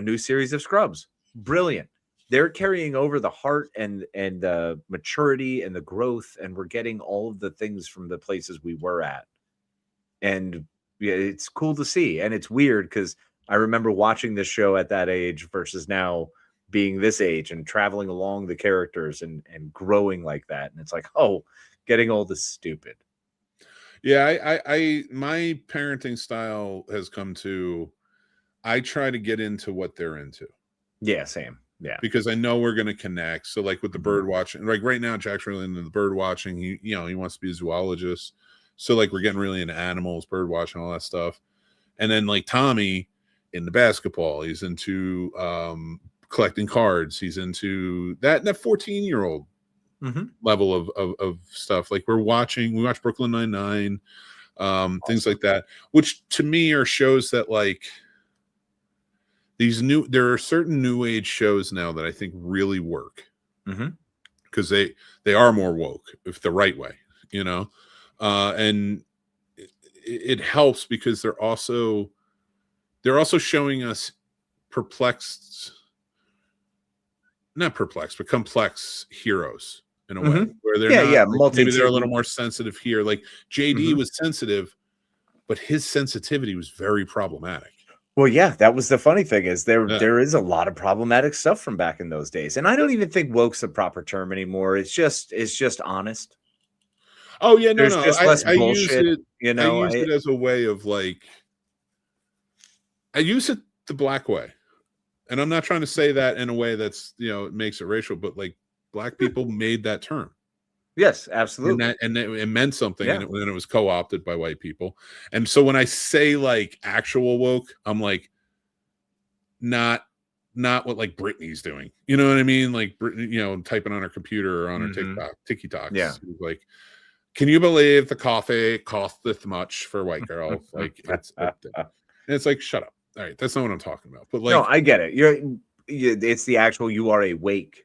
new series of Scrubs, brilliant. They're carrying over the heart and the maturity and the growth, and we're getting all of the things from the places we were at. And yeah, it's cool to see. And it's weird because I remember watching this show at that age versus now being this age and traveling along the characters and growing like that. And it's like, oh, getting all this stupid. Yeah, I my parenting style has come to, I try to get into what they're into. Yeah, same. Yeah, because I know we're going to connect. So like with the bird watching, like right now, Jack's really into the bird watching. He wants to be a zoologist. So like we're getting really into animals, bird watching, all that stuff. And then like Tommy in the basketball, he's into collecting cards. He's into that 14-year-old level of stuff. Like we watch Brooklyn Nine-Nine, things like that, which to me are shows that like there are certain new age shows now that I think really work because they are more woke if the right way, and it helps because they're also showing us complex heroes in a way where they're maybe they're a little more sensitive here. Like JD was sensitive, but his sensitivity was very problematic. Well, yeah, that was the funny thing is there is a lot of problematic stuff from back in those days. And I don't even think woke's a proper term anymore. It's just honest. Oh yeah, There's just less bullshit. I use it as a way of like, I use it the black way. And I'm not trying to say that in a way that's, it makes it racial, but like black people made that term. Yes, absolutely. And it meant something, and then it was co-opted by white people. And so when I say like actual woke, I'm like not what like Britney's doing. You know what I mean? Like Britney, typing on her computer or on her TikToks. Yeah. Like, can you believe the coffee costeth much for white girls? Like it's like, shut up. All right, that's not what I'm talking about. But like, no, I get it. It's the actual. You are awake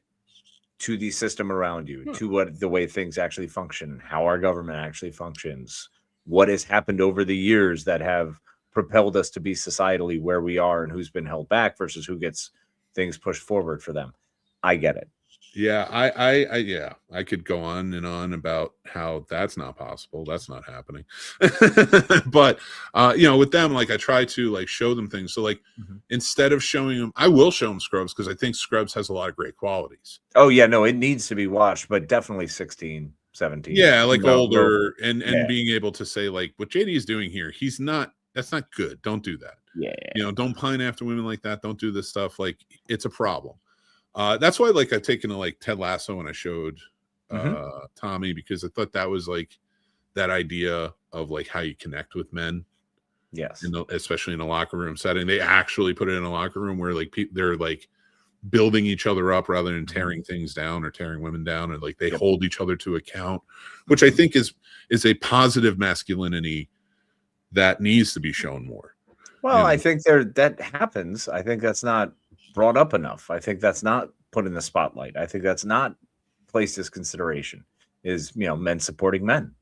to the system around you, to the way things actually function, how our government actually functions, what has happened over the years that have propelled us to be societally where we are, and who's been held back versus who gets things pushed forward for them. I get it. Yeah, I could go on and on about how that's not possible. That's not happening. But with them, like I try to like show them things. So like instead of showing them, I will show them Scrubs because I think Scrubs has a lot of great qualities. Oh yeah, no, it needs to be watched, but definitely 16, 17. Yeah, like older and being able to say like what JD is doing here, that's not good. Don't do that. Yeah. Don't pine after women like that. Don't do this stuff. Like it's a problem. That's why like I've taken to like Ted Lasso when I showed Tommy, because I thought that was like that idea of like how you connect with men. Yes. Especially in a locker room setting. They actually put it in a locker room where like they're like building each other up rather than tearing things down or tearing women down, and like they hold each other to account, which I think is a positive masculinity that needs to be shown more. Well, I think that happens. I think that's not brought up enough. I think that's not put in the spotlight. I think that's not placed as consideration, is men supporting men.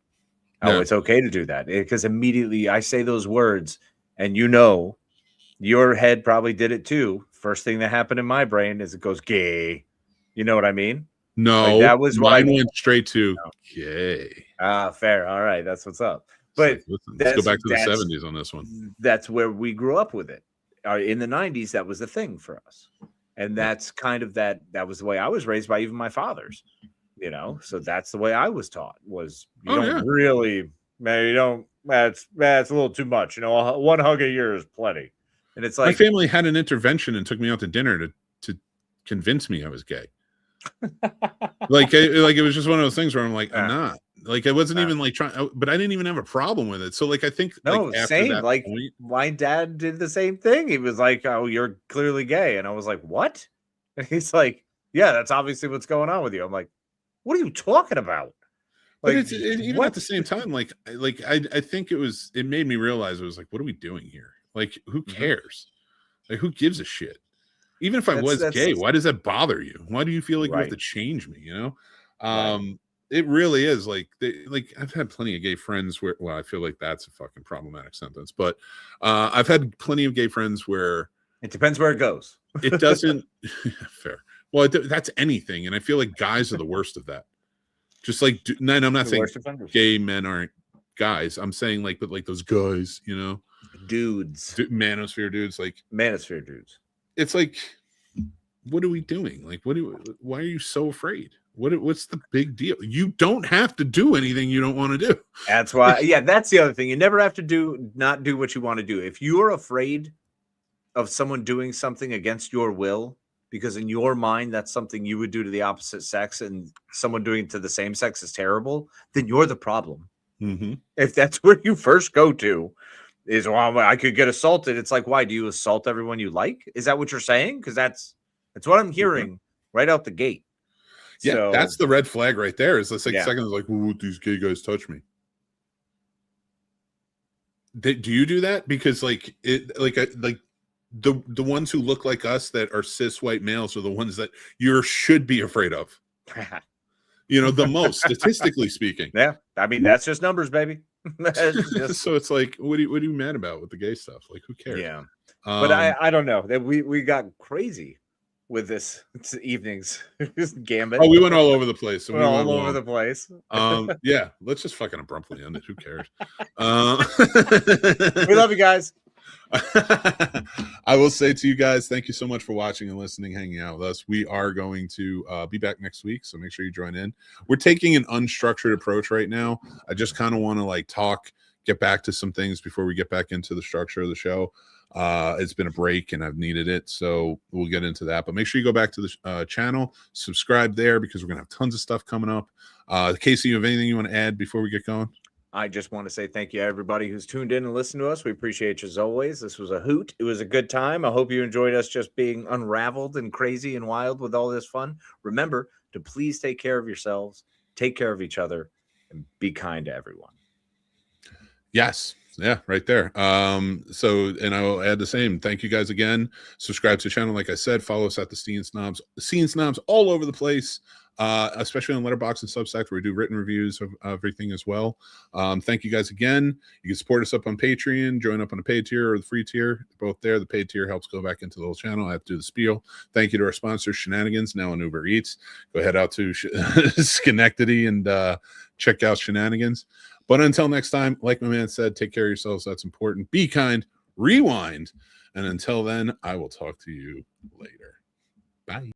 It's okay to do that, because immediately I say those words and your head probably did it too. First thing that happened in my brain is it goes gay. You know what I mean? No, like that was mine went straight to gay. Fair. All right, that's what's up. But let's go back to the 70s on this one. That's where we grew up with it. In the 90s, that was the thing for us. And that's kind of that was the way I was raised by even my fathers, So that's the way I was taught was you don't that's a little too much. You know, one hug a year is plenty. And it's My like family had an intervention and took me out to dinner to convince me I was gay. like it was just one of those things where I'm like, I'm not. Like I wasn't even like trying, but I didn't even have a problem with it. So like I think no, after same. that Like point, my dad did the same thing. He was like, "Oh, you're clearly gay," and I was like, "What?" And he's like, "Yeah, that's obviously what's going on with you." I'm like, "What are you talking about?" But Like, even at the same time, like I think it made me realize it was like, what are we doing here? Like, who cares? Like, who gives a shit? Even if I was gay, why does that bother you? Why do you feel like you have to change me? You know, it really is like I've had plenty of gay friends where, well, I feel like that's a fucking problematic sentence, but I've had plenty of gay friends where it depends where it goes. It doesn't fair. Well, that's anything, and I feel like guys are the worst of that. Just like, no, I'm not saying gay men aren't guys. I'm saying like, but like those guys, you know, dudes, manosphere dudes, like manosphere dudes. It's like, what are we doing? Like, why are you so afraid? What's the big deal? You don't have to do anything you don't want to do. That's why, yeah, that's the other thing. You never have to not do what you want to do. If you're afraid of someone doing something against your will, because in your mind that's something you would do to the opposite sex, and someone doing it to the same sex is terrible, then you're the problem. If that's where you first go to, is, well, I could get assaulted. It's like, why do you assault everyone you like? Is that what you're saying? Because that's what I'm hearing right out the gate. Yeah, so, that's the red flag right there. Is this like second is like, "Ooh, these gay guys touch me." Do you do that? Because like the ones who look like us that are cis white males are the ones that you should be afraid of. You know, the most statistically speaking. Yeah, I mean that's just numbers, baby. So it's like, what are you mad about with the gay stuff? Like, who cares? Yeah, but I don't know that we got crazy with this evening's gambit. Oh, we went all over the place. So we went all over the place. Yeah, let's just fucking abruptly end it. Who cares? We love you guys. I will say to you guys, thank you so much for watching and listening, hanging out with us. We are going to be back next week, so make sure you join in. We're taking an unstructured approach right now. I just kind of want to like get back to some things before we get back into the structure of the show. It's been a break and I've needed it, so we'll get into that. But make sure you go back to the channel, subscribe there, because we're gonna have tons of stuff coming up. Casey, you have anything you want to add before we get going? I just want to say thank you, everybody who's tuned in and listened to us. We appreciate you as always. This was a hoot. It was a good time. I hope you enjoyed us just being unraveled and crazy and wild with all this fun. Remember to please take care of yourselves, take care of each other, and be kind to everyone. Yes. Yeah, right there. So, and I will add the same. Thank you guys again. Subscribe to the channel. Like I said, follow us at the Scene Snobs all over the place. Especially on Letterboxd and Substack, where we do written reviews of everything as well. Thank you guys again. You can support us up on Patreon, join up on the paid tier or the free tier. They're both there. The paid tier helps go back into the little channel. I have to do the spiel. Thank you to our sponsor, Shenanigans, now on Uber Eats. Go head out to Schenectady and check out Shenanigans. But until next time, like my man said, take care of yourselves. That's important. Be kind. Rewind. And until then, I will talk to you later. Bye.